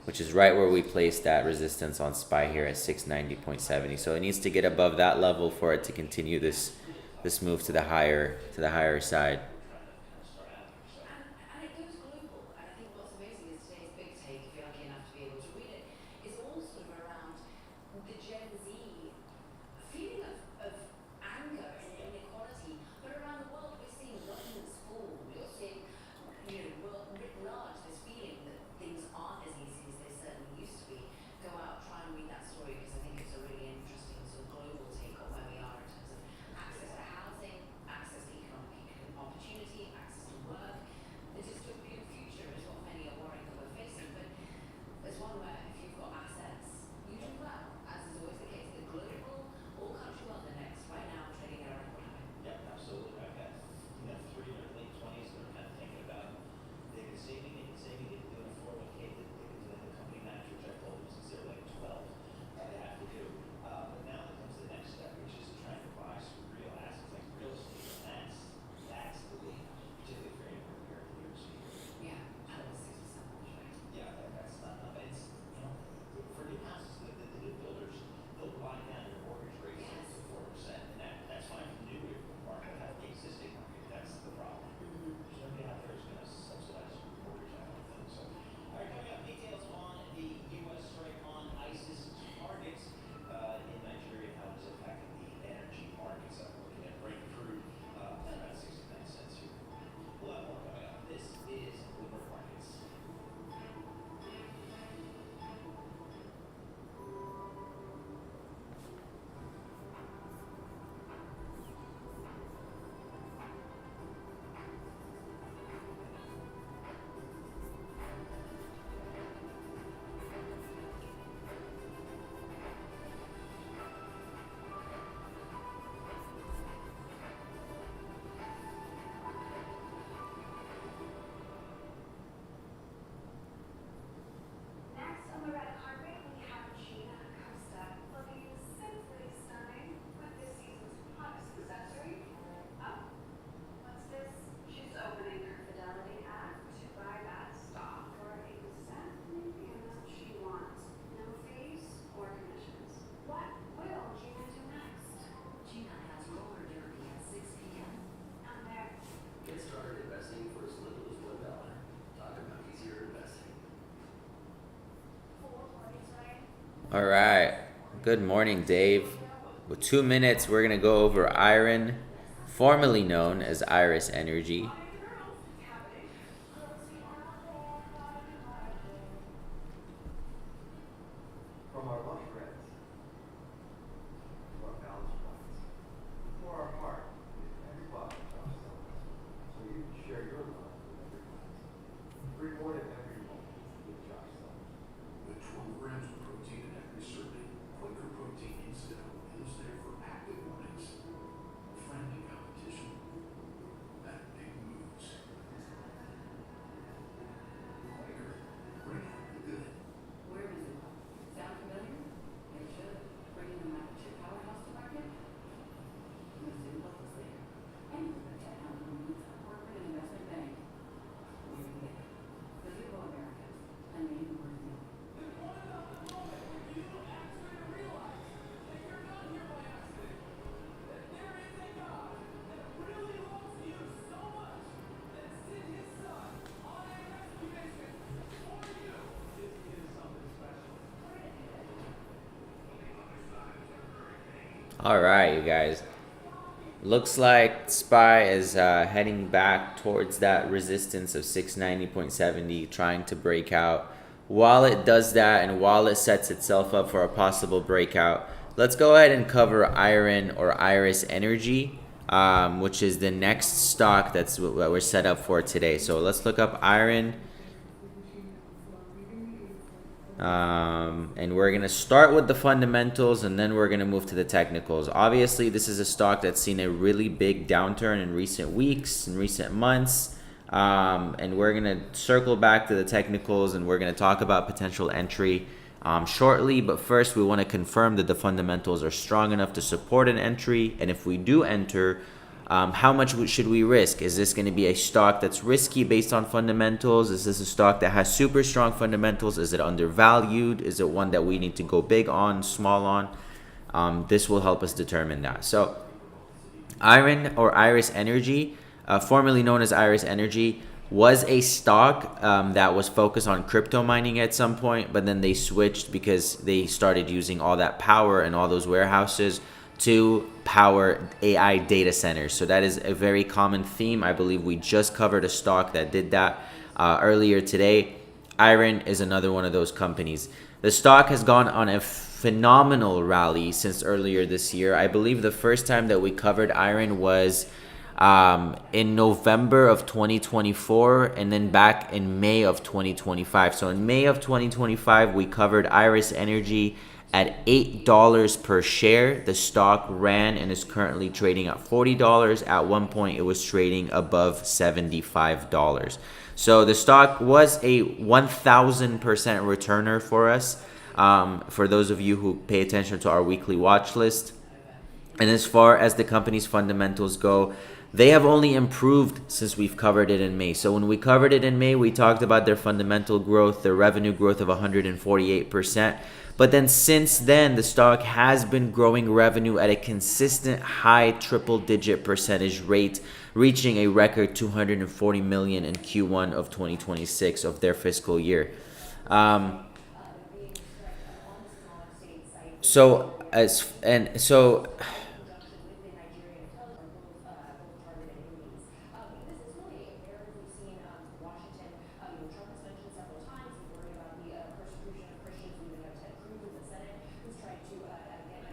which is right where we placed that resistance on SPY here at 690.70. So it needs to get above that level for it to continue this move to the higher side. And it goes global. And I think what's amazing is today's big take, if you're lucky enough to be able to read it, is all sort of around the Gen Z feeling of anger and inequality. But around the world, we're seeing governments fall. You're seeing, world writ large, this feeling that things aren't as easy as they certainly used to be. Go out, try and read that story because I think it's a really interesting sort of global take on where we are in terms of access to housing, access to economic opportunity, access to work. The dystopian future is what many are worrying that we're facing, but there's one where if you've got assets, you do well, as is always the case. The global, all country wealth index right now trading at a record high. Yep, absolutely. I've got, three in their late 20s that are kind of thinking about, they've been saving, they've been doing a 401k, they've been doing the company match, which I've told them since they were like 12, they have to do. But now there comes the next step, which is trying to buy some real assets like real estate, and that's the lead, particularly for anywhere here in New York City. Yeah, and it was 6% launch rate. Yeah, that's not, it's, for new houses, the new builders, they'll buy down your mortgage rate Yes. to 4%, and that's fine for the new market, not the existing market, that's the problem. There's nobody out there who's gonna subsidize your mortgage, I don't think so. All right, coming up, details on the U.S. strike on ISIS targets, in Nigeria, how it's affecting the energy markets. I'm looking at Brent crude, at about 69 cents here. We'll have more coming up. This is Bloomberg Markets. Next on the red carpet, we have Gina Acosta, looking simply stunning with this season's hottest accessory. Oh, what's this? She's opening her Fidelity app to buy that stock for exactly the amount she wants. No fees or commissions. What will Gina do next? Gina has roller derby at 6 p.m. Not there. Get started investing for as little as $1. Talk about easier investing. Full parties, right? All right. Good morning, Dave. With 2 minutes, we're gonna go over iron, formerly known as Iris Energy. From our lush reds to our balanced wines, for our heart, every bottle drops so you can share your love with everyone. Reward it every moment with Josh Sullivan. With 12 grams of protein in every serving, Quaker Protein Incidentals is there for active mornings. Friendly competition. That big moves. Quaker, bring out the good. Where does it sound familiar? It should. Bringing the market chip powerhouse to market? Mizzou Health is there. And the tech company needs a corporate and investment bank. Where do you get it? Mizzou Americas. And maybe worth more. All right, you guys. Looks like SPY is heading back towards that resistance of 690.70, trying to break out. While it does that and while it sets itself up for a possible breakout, let's go ahead and cover iron or Iris Energy, which is the next stock that's what we're set up for today. So let's look up iron. And we're going to start with the fundamentals and then we're going to move to the technicals. Obviously, this is a stock that's seen a really big downturn in recent weeks, in recent months. And we're going to circle back to the technicals and we're going to talk about potential entry shortly. But first, we want to confirm that the fundamentals are strong enough to support an entry. And if we do enter, How much should we risk? Is this going to be a stock that's risky based on fundamentals? Is this a stock that has super strong fundamentals? Is it undervalued? Is it one that we need to go big on, small on? This will help us determine that. So IREN, or Iris Energy, formerly known as Iris Energy, was a stock that was focused on crypto mining at some point, but then they switched because they started using all that power and all those warehouses to power AI data centers. So that is a very common theme. I believe we just covered a stock that did that earlier today. IREN is another one of those companies. The stock has gone on a phenomenal rally since earlier this year. I believe the first time that we covered IREN was in November of 2024, and then back in May of 2025. So in May of 2025, we covered Iris Energy at $8 per share. The stock ran and is currently trading at $40. At one point, it was trading above $75. So the stock was a 1,000% returner for us. For those of you who pay attention to our weekly watch list. And as far as the company's fundamentals go, they have only improved since we've covered it in May. So when we covered it in May, we talked about their fundamental growth, their revenue growth of 148%. But then since then, the stock has been growing revenue at a consistent high triple-digit percentage rate, reaching a record $240 million in Q1 of 2026 of their fiscal year.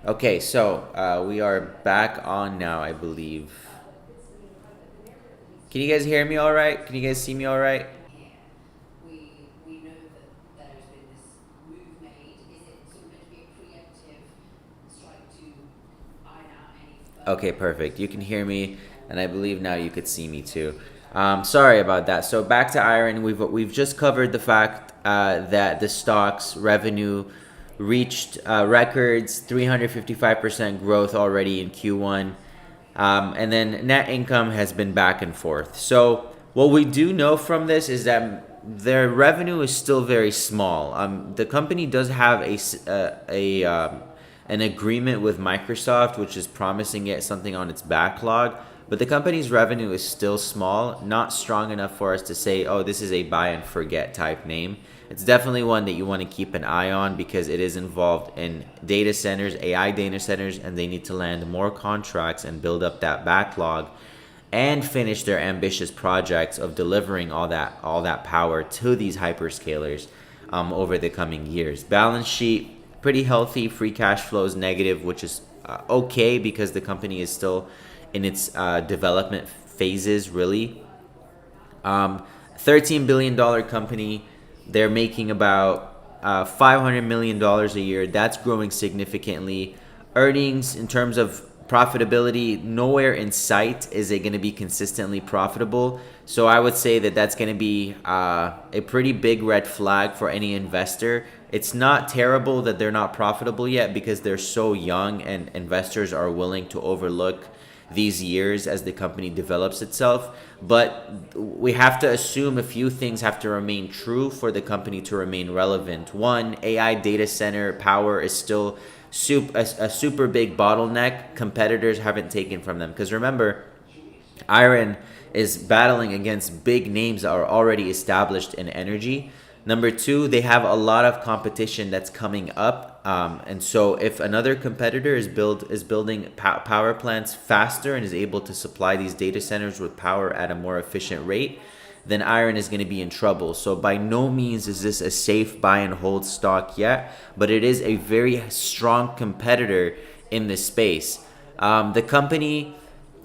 Okay, so we are back on now, I believe. Can you guys hear me all right? Can you guys see me all right? We know that there's been this move made. Is it sort of going to be a preemptive strike to iron out any? Okay, perfect. You can hear me, and I believe now you could see me too. Sorry about that. So back to IREN. We've just covered the fact that the stock's revenue reached records, 355% growth already in Q1. And then net income has been back and forth. So what we do know from this is that their revenue is still very small. The company does have an agreement with Microsoft, which is promising it something on its backlog. But the company's revenue is still small, not strong enough for us to say, oh, this is a buy and forget type name. It's definitely one that you want to keep an eye on because it is involved in data centers, AI data centers, and they need to land more contracts and build up that backlog and finish their ambitious projects of delivering all that power to these hyperscalers over the coming years. Balance sheet, pretty healthy. Free cash flow is negative, which is okay because the company is still in its development phases, really. $13 billion company. They're making about $500 million a year. That's growing significantly. Earnings in terms of profitability, nowhere in sight is it going to be consistently profitable. So I would say that that's going to be a pretty big red flag for any investor. It's not terrible that they're not profitable yet because they're so young and investors are willing to overlook these years as the company develops itself. But we have to assume a few things have to remain true for the company to remain relevant. One, AI data center power is still a super big bottleneck competitors haven't taken from them. Because remember, IREN is battling against big names that are already established in energy. Number two, they have a lot of competition that's coming up. And so if another competitor is building power plants faster and is able to supply these data centers with power at a more efficient rate, then IREN is going to be in trouble. So by no means is this a safe buy and hold stock yet, but it is a very strong competitor in this space. The company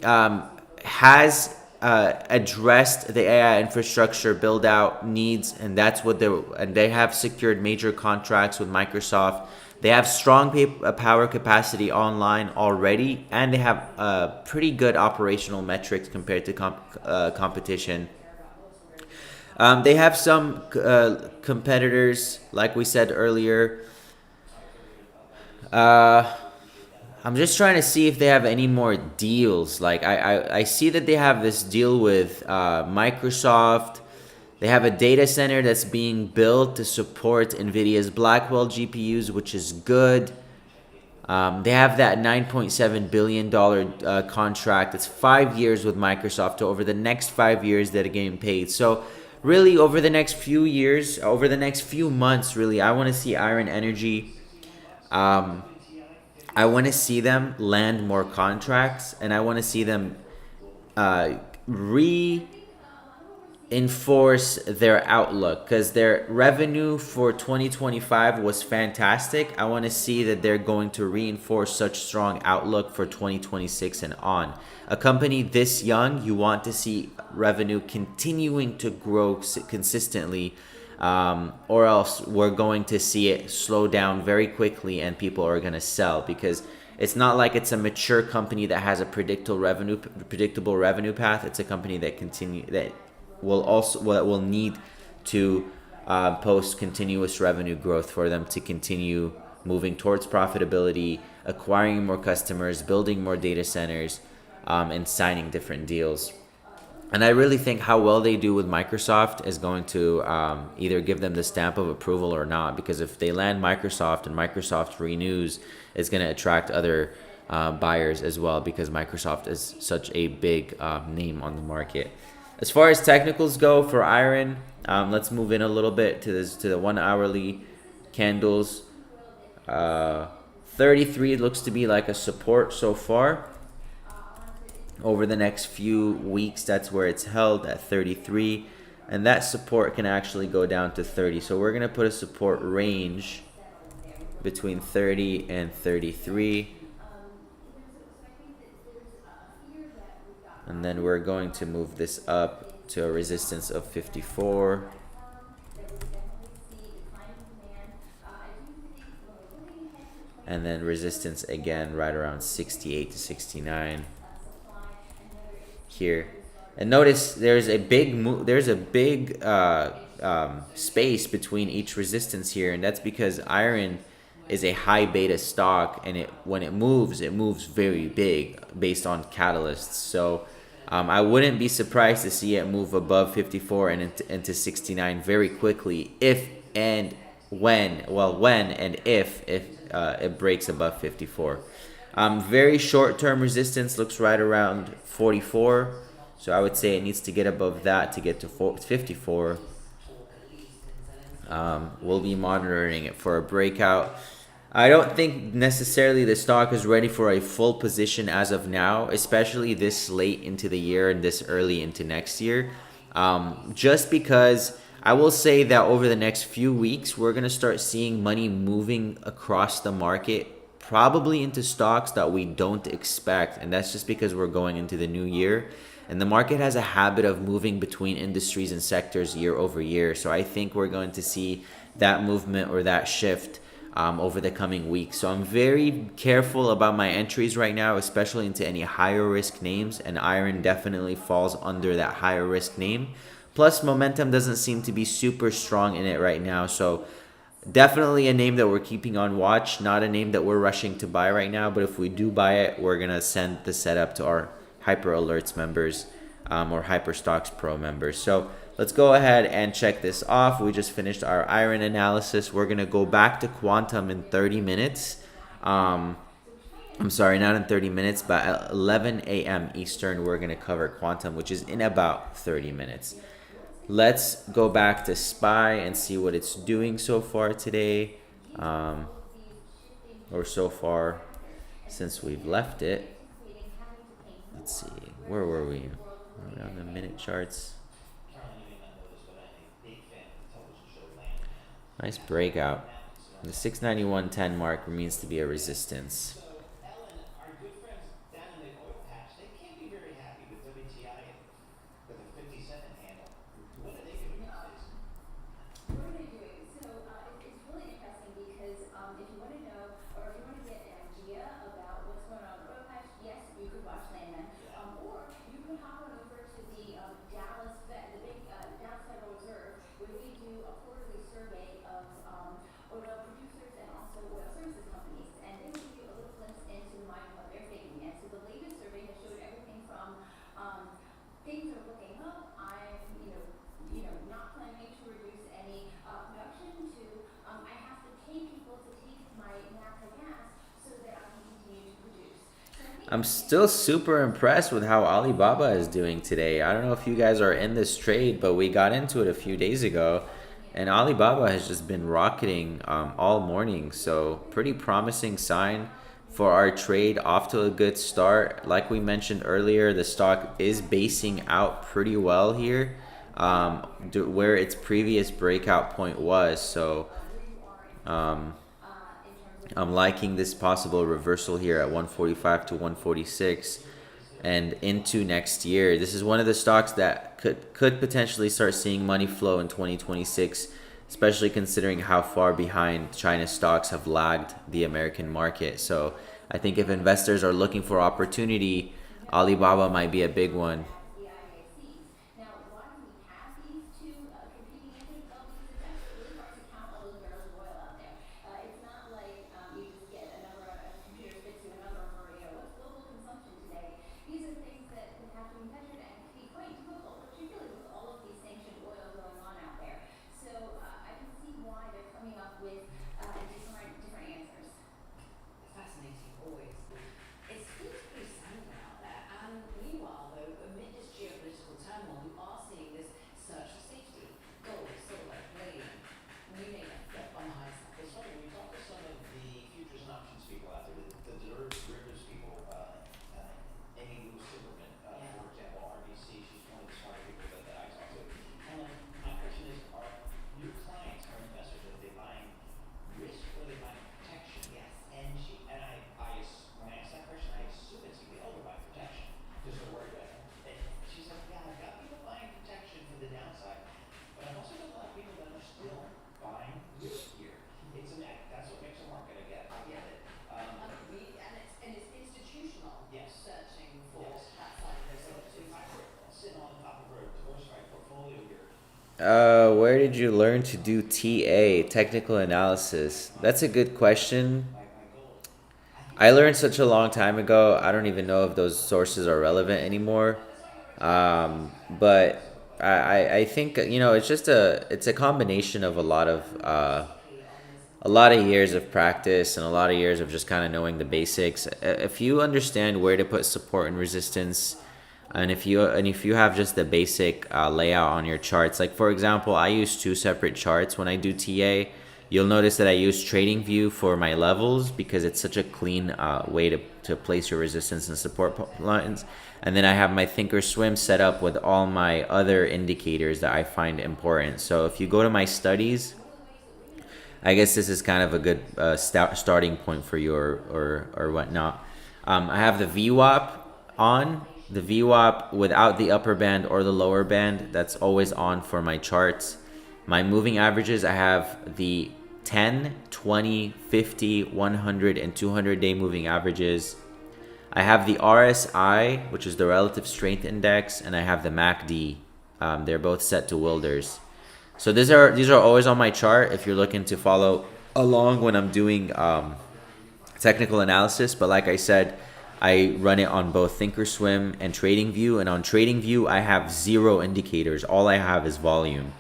has addressed the AI infrastructure build out needs, and that's what they have secured major contracts with Microsoft. They have strong power capacity online already, and they have pretty good operational metrics compared to competition. They have some competitors, like we said earlier. I'm just trying to see if they have any more deals. Like I see that they have this deal with Microsoft. They have a data center that's being built to support NVIDIA's Blackwell GPUs, which is good. They have that $9.7 billion contract. It's 5 years with Microsoft. So over the next 5 years, they're getting paid. So really, over the next few years, over the next few months, really, I want to see Iron Energy. I want to see them land more contracts, and I want to see them reinforce their outlook, because their revenue for 2025 was fantastic. I want to see that they're going to reinforce such strong outlook for 2026 and on. A company this young, you want to see revenue continuing to grow consistently, or else we're going to see it slow down very quickly and people are going to sell, because it's not like it's a mature company that has a predictable revenue path. It's a company that will need to post continuous revenue growth for them to continue moving towards profitability, acquiring more customers, building more data centers, and signing different deals. And I really think how well they do with Microsoft is going to either give them the stamp of approval or not. Because if they land Microsoft and Microsoft renews, it's going to attract other buyers as well, because Microsoft is such a big name on the market. As far as technicals go for Iron, let's move in a little bit to the 1 hourly candles. 33 looks to be like a support so far. Over the next few weeks, that's where it's held at 33, and that support can actually go down to 30. So we're gonna put a support range between 30 and 33, and then we're going to move this up to a resistance of 54. And then resistance again right around 68 to 69 here. And notice there's a big space between each resistance here, and that's because Iron is a high beta stock, and when it moves very big based on catalysts. So I wouldn't be surprised to see it move above 54 and into 69 very quickly if and when it breaks above 54. Very short-term resistance looks right around 44. So I would say it needs to get above that to get to 54. We'll be monitoring it for a breakout. I don't think necessarily the stock is ready for a full position as of now, especially this late into the year and this early into next year. Just because I will say that over the next few weeks, we're going to start seeing money moving across the market, probably into stocks that we don't expect. And that's just because we're going into the new year. And the market has a habit of moving between industries and sectors year over year. So I think we're going to see that movement or that shift over the coming weeks. So I'm very careful about my entries right now, especially into any higher risk names. And Iron definitely falls under that higher risk name. Plus, momentum doesn't seem to be super strong in it right now. So definitely a name that we're keeping on watch, not a name that we're rushing to buy right now. But if we do buy it, we're going to send the setup to our Hyper Alerts members or Hyper Stocks Pro members. So let's go ahead and check this off. We just finished our Iron analysis. We're going to go back to Quantum in 30 minutes. I'm sorry, not in 30 minutes, but at 11 a.m. Eastern, we're going to cover Quantum, which is in about 30 minutes. Let's go back to SPY and see what it's doing so far today, or so far since we've left it. Let's see, where were we? Are we on the minute charts? Nice breakout. The 691.10 mark remains to be a resistance. Ellen, our good friends down in the oil patch, they can't be very happy with WTI with a 57 handle. What are they doing these days? What are they doing? So it's really interesting because if you want to know, or if you want to get an idea about what's going on in the oil patch, yes, you could watch Landman, or you can hop on over to the Dallas Fed, the big Dallas Federal Reserve, where we do a quarterly survey of oil producers and also oil services companies, and they will give you a little glimpse into my I'm still super impressed with how Alibaba is doing today. I don't know if you guys are in this trade, but we got into it a few days ago, and Alibaba has just been rocketing all morning. So pretty promising sign for our trade. Off to a good start. Like we mentioned earlier, the stock is basing out pretty well here, where its previous breakout point was. So I'm liking this possible reversal here at 145 to 146 and into next year. This is one of the stocks that could potentially start seeing money flow in 2026, especially considering how far behind China stocks have lagged the American market. So I think if investors are looking for opportunity, Alibaba might be a big one. the IACs. Now, why do we have these two competing engines? Well, because it's actually really hard to count all those barrels of oil out there. It's not like you just get a number, a computer spits you a number for, what's global consumption today. These are things that have to be measured and can be quite difficult, particularly with all of these sanctioned oil going on out there. So I can see why they're coming up with different answers. Fascinating, always. It seems pretty sanguine out there, and meanwhile, though, amid this geopolitical turmoil, we are seeing this search for safety. Gold, silver, palladium, you name it, on the high side. It's funny, when you talk to some of the futures and options people out there, the derivatives people, Amy Lou Silverman, Yeah. for example, RBC, she's one of the smarter people that I talk to. And my question is, are your clients or investors, are they buying risk or are they buying protection? Yes. And when I asked that question, I assume it's the elder buying protection, because they're worried about it. And she's like, yeah, I've got people buying protection for the downside, but I've also got a lot of people that are still buying risk here. That's what makes a market, I get it. And it's institutional Yes. searching for Yes. that side of So risk. if I were sitting on top of a diversified portfolio here, Where did you learn to do TA, technical analysis? That's a good question. my goal, I learned such a long time ago. I don't even know if those sources are relevant anymore. But I think it's just it's a combination of a lot of years of practice and a lot of years of just kind of knowing the basics. If you understand where to put support and resistance, and if you have just the basic layout on your charts, like for example, I use two separate charts when I do TA. You'll notice that I use TradingView for my levels because it's such a clean way to place your resistance and support lines. And then I have my Thinkorswim set up with all my other indicators that I find important. So if you go to my studies, I guess this is kind of a good starting point for you or whatnot. I have the VWAP on. The VWAP without the upper band or the lower band, that's always on for my charts. My moving averages, I have the 10, 20, 50, 100, and 200 day moving averages. I have the RSI, which is the relative strength index, and I have the MACD. They're both set to Wilders. So these are always on my chart if you're looking to follow along when I'm doing technical analysis. But like I said, I run it on both Thinkorswim and TradingView, and on TradingView I have zero indicators. All I have is volume,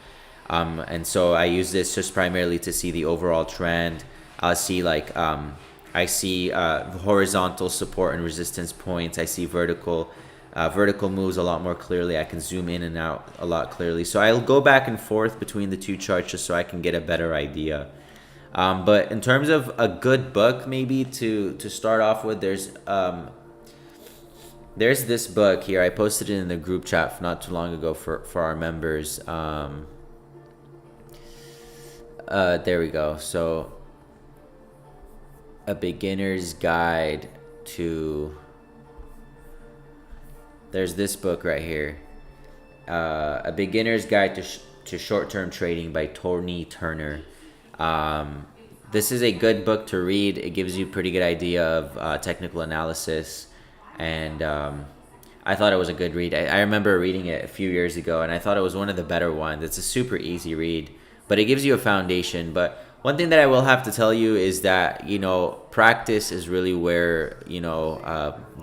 and so I use this just primarily to see the overall trend. I'll see I see horizontal support and resistance points. I see vertical moves a lot more clearly. I can zoom in and out a lot clearly. So I'll go back and forth between the two charts just so I can get a better idea. But in terms of a good book, maybe to start off with, there's this book here. I posted it in the group chat not too long ago for our members. There we go. So, A Beginner's Guide to... There's this book right here. A Beginner's Guide to Short-Term Trading by Tony Turner. This is a good book to read. It gives you a pretty good idea of technical analysis, and I thought it was a good read. I remember reading it a few years ago, and I thought it was one of the better ones. It's a super easy read, but it gives you a foundation. But one thing that I will have to tell you is that, practice is really where,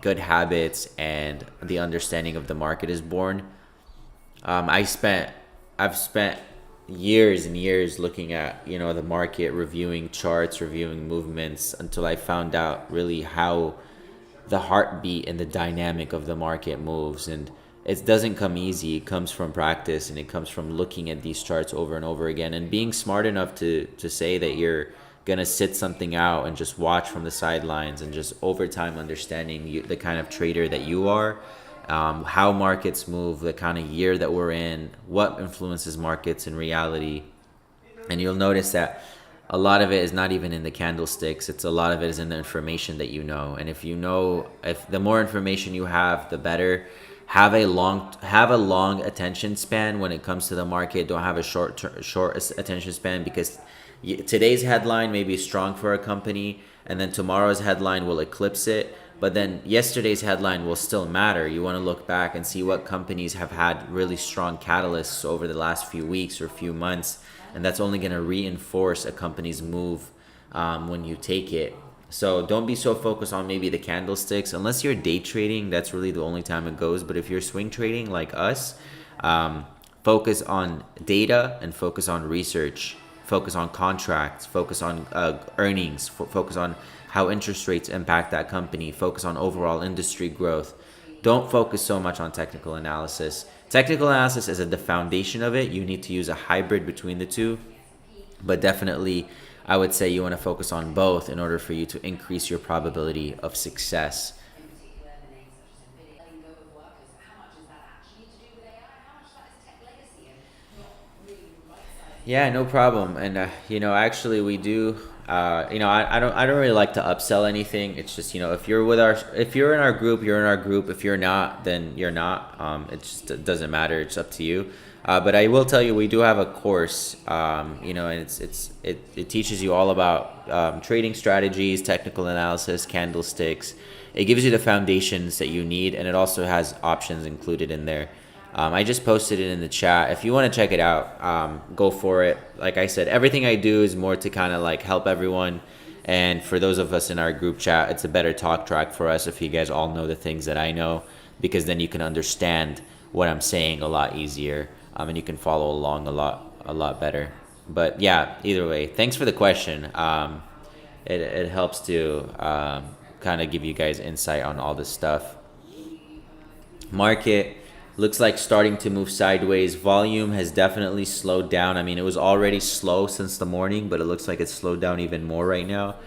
good habits and the understanding of the market is born. I've spent years and years looking at, the market, reviewing charts, reviewing movements until I found out really how the heartbeat and the dynamic of the market moves. And it doesn't come easy. It comes from practice, and it comes from looking at these charts over and over again and being smart enough to say that you're gonna sit something out and just watch from the sidelines, and just over time understanding the kind of trader that you are, how markets move, the kind of year that we're in, what influences markets in reality. And you'll notice that a lot of it is not even in the candlesticks. It's a lot of it is in the information that you know. And if the more information you have, the better. Have a long attention span when it comes to the market. Don't have a short attention span, because today's headline may be strong for a company, and then tomorrow's headline will eclipse it. But then yesterday's headline will still matter. You want to look back and see what companies have had really strong catalysts over the last few weeks or few months, and that's only going to reinforce a company's move when you take it. So don't be so focused on maybe the candlesticks. Unless you're day trading, that's really the only time it goes. But if you're swing trading like us, focus on data and focus on research. Focus on contracts. Focus on earnings. Focus on how interest rates impact that company. Focus on overall industry growth. Don't focus so much on technical analysis. Technical analysis is at the foundation of it. You need to use a hybrid between the two. But definitely, I would say you want to focus on both in order for you to increase your probability of success. In particular, the names such as NVIDIA, letting go of workers, how much is that actually to do with AI? How much of that is tech legacy and not really right-sizing? Yeah, no problem. And actually, we do. I don't really like to upsell anything. It's just if you're in our group, you're in our group. If you're not, then you're not. It doesn't matter. It's up to you. But I will tell you, we do have a course. And it teaches you all about trading strategies, technical analysis, candlesticks. It gives you the foundations that you need, and it also has options included in there. I just posted it in the chat. If you want to check it out, go for it. Like I said, everything I do is more to kind of like help everyone. And for those of us in our group chat, it's a better talk track for us if you guys all know the things that I know, because then you can understand what I'm saying a lot easier, and you can follow along a lot better. But yeah, either way, thanks for the question. It helps to kind of give you guys insight on all this stuff. Market looks like starting to move sideways. Volume has definitely slowed down. I mean, it was already slow since the morning, but it looks like it's slowed down even more right now.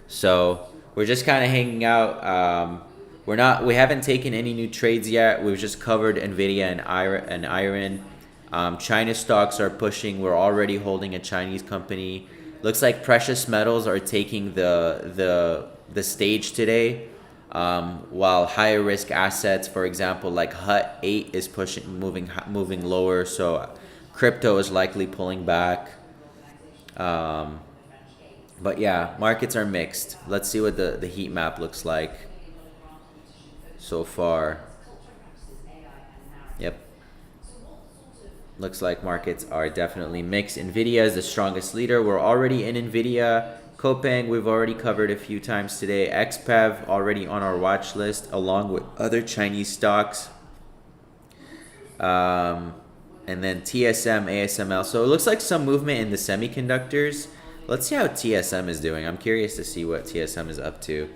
So we're just kind of hanging out. We haven't taken any new trades yet. We've just covered NVIDIA and iron. China stocks are pushing. We're already holding a Chinese company. Looks like precious metals are taking the stage today. While higher risk assets, for example, like HUT 8 is moving lower, so crypto is likely pulling back. But yeah, markets are mixed. Let's see what the heat map looks like so far. Yep. Looks like markets are definitely mixed. NVIDIA is the strongest leader. We're already in NVIDIA. Coupang, we've already covered a few times today. XPEV, already on our watch list, along with other Chinese stocks. And then TSM, ASML. So it looks like some movement in the semiconductors. Let's see how TSM is doing. I'm curious to see what TSM is up to.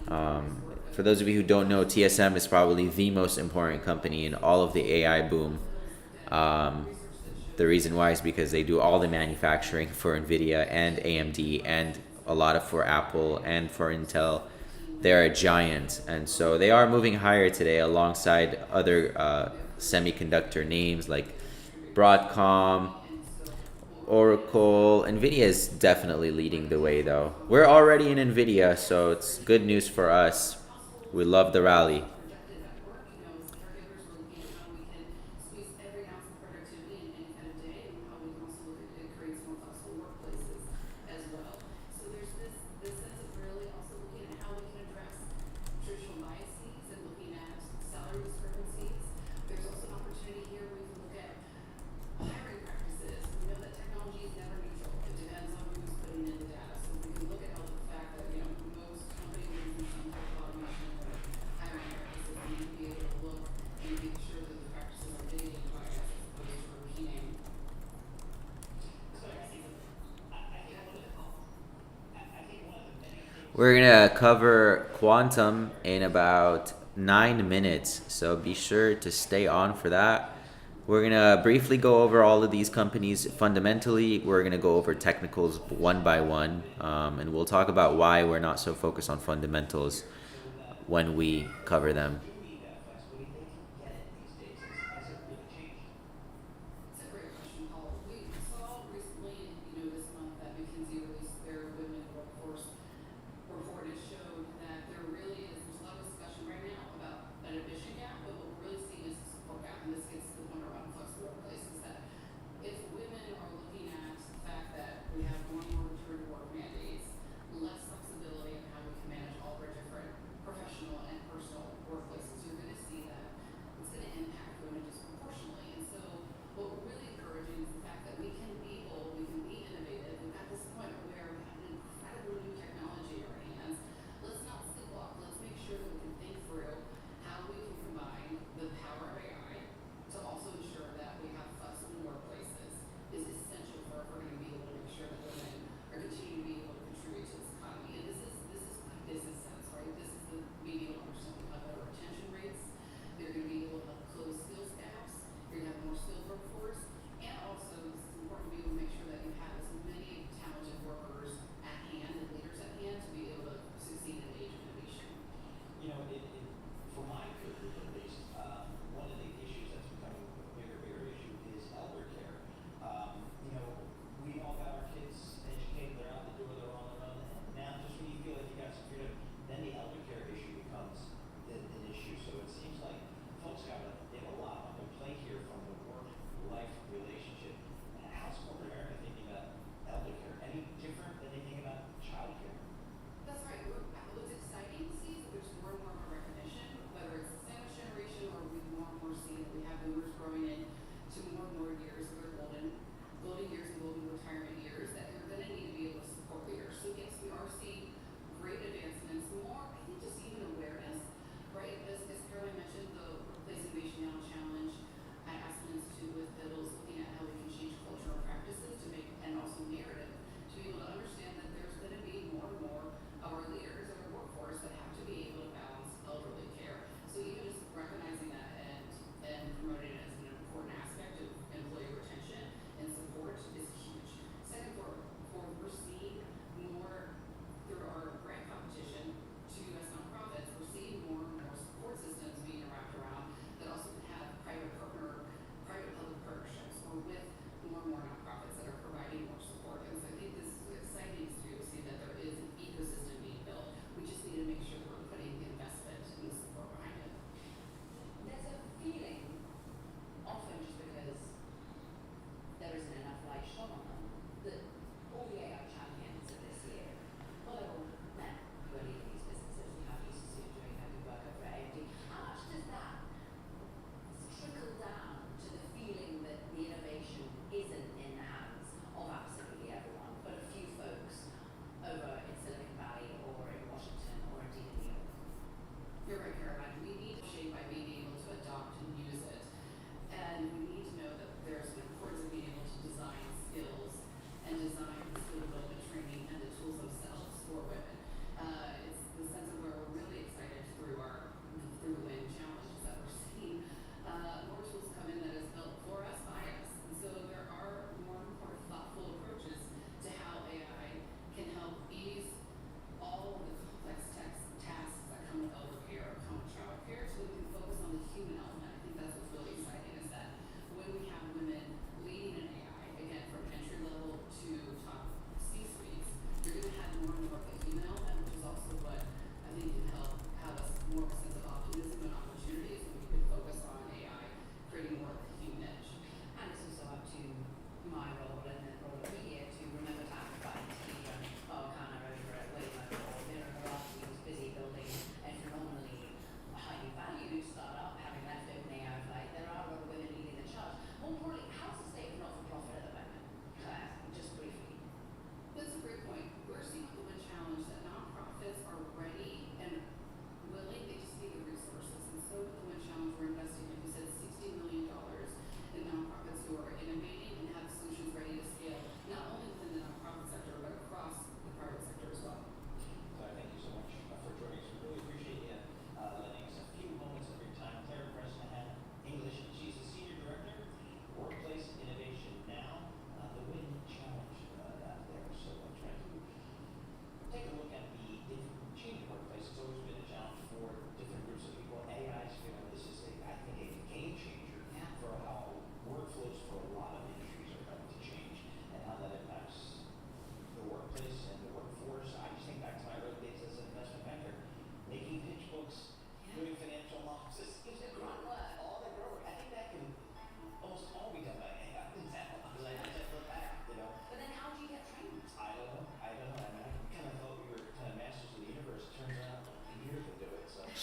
For those of you who don't know, TSM is probably the most important company in all of the AI boom. The reason why is because they do all the manufacturing for NVIDIA and AMD and a lot of for Apple and for Intel. They're a giant, and so they are moving higher today alongside other semiconductor names like Broadcom, Oracle. NVIDIA is definitely leading the way though. We're already in NVIDIA, so it's good news for us. We love the rally. We're gonna cover quantum in about 9 minutes, so be sure to stay on for that. We're gonna briefly go over all of these companies fundamentally. We're gonna go over technicals one by one, and we'll talk about why we're not so focused on fundamentals when we cover them. Do need that flexibility. They can get it these days. Has it really changed? It's a great question, Paul. We saw recently, this month that McKinsey released their women workforce report. It showed that there's a lot of discussion right now about an ambition gap, but what we're really seeing is a support gap, and this gets to the point around flexible workplaces that if women are looking at the fact that we have more and more return to work mandates, less flexibility in how we can manage all of our different professional and personal workplaces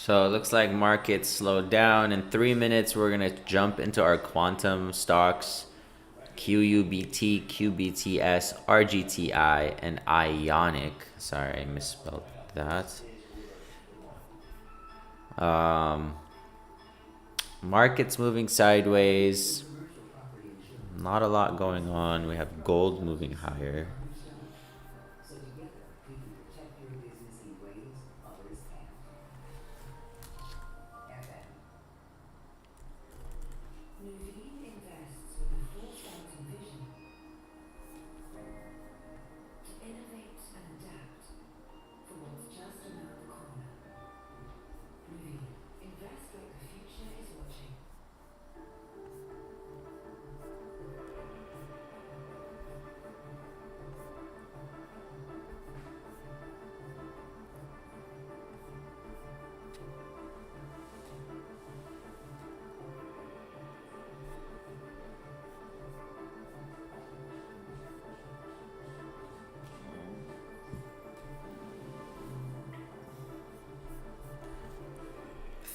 So it looks like markets slowed down. In 3 minutes, we're gonna jump into our quantum stocks: QUBT, QBTS, RGTI, and Ionic. Sorry, I misspelled that. Markets moving sideways. Not a lot going on. We have gold moving higher. So together, we can protect your business in ways others can't. FM. Nuveen invests with a foresight and vision to innovate and adapt for what's just around the corner. Nuveen, invest where the future is watching.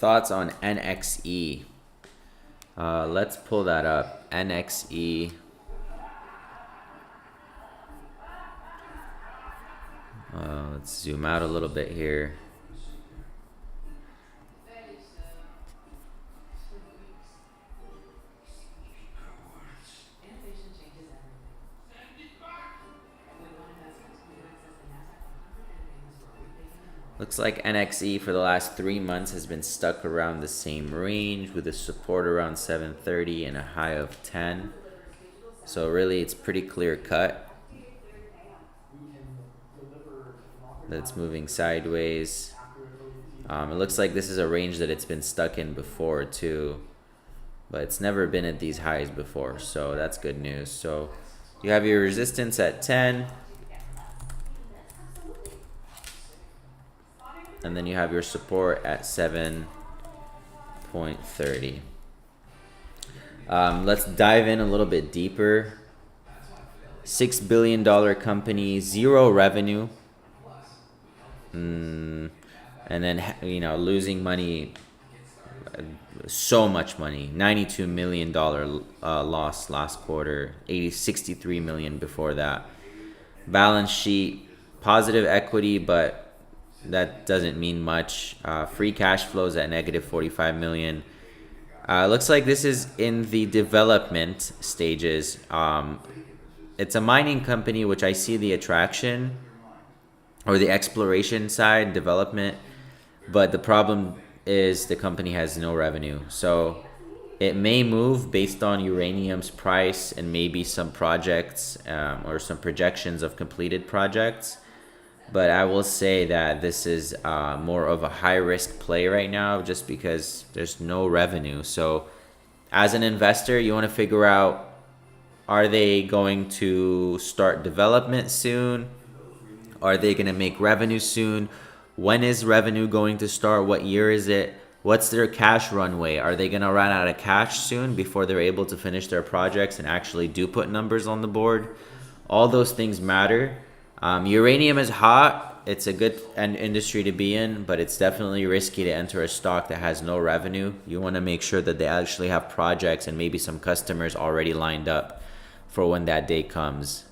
Thoughts on NXE? Let's pull that up. NXE. Let's zoom out a little bit here. Innovation changes everything. We want investments. We can access the NASDAQ 100 and famous for everything in the world. Looks like NXE for the last 3 months has been stuck around the same range with a support around 730 and a high of 10. So really, it's pretty clear cut that it's moving sideways. It looks like this is a range that it's been stuck in before too, but it's never been at these highs before, so that's good news. So you have your resistance at 10, and then you have your support at 7.30. Let's dive in a little bit deeper. $6 billion company, zero revenue, and then losing money, so much money. $92 million loss last quarter, 63 million before that. Balance sheet, positive equity, but that doesn't mean much. Free cash flows at negative 45 million. Looks like this is in the development stages. It's a mining company, which I see the attraction or the exploration side, development, but the problem is the company has no revenue. So it may move based on uranium's price and maybe some projects or some projections of completed projects. But I will say that this is more of a high-risk play right now just because there's no revenue. So as an investor, you want to figure out, are they going to start development soon? Are they going to make revenue soon? When is revenue going to start? What year is it? What's their cash runway? Are they going to run out of cash soon before they're able to finish their projects and actually do put numbers on the board? All those things matter. Uranium is hot. It's a good industry to be in, but it's definitely risky to enter a stock that has no revenue. You want to make sure that they actually have projects and maybe some customers already lined up for when that day comes.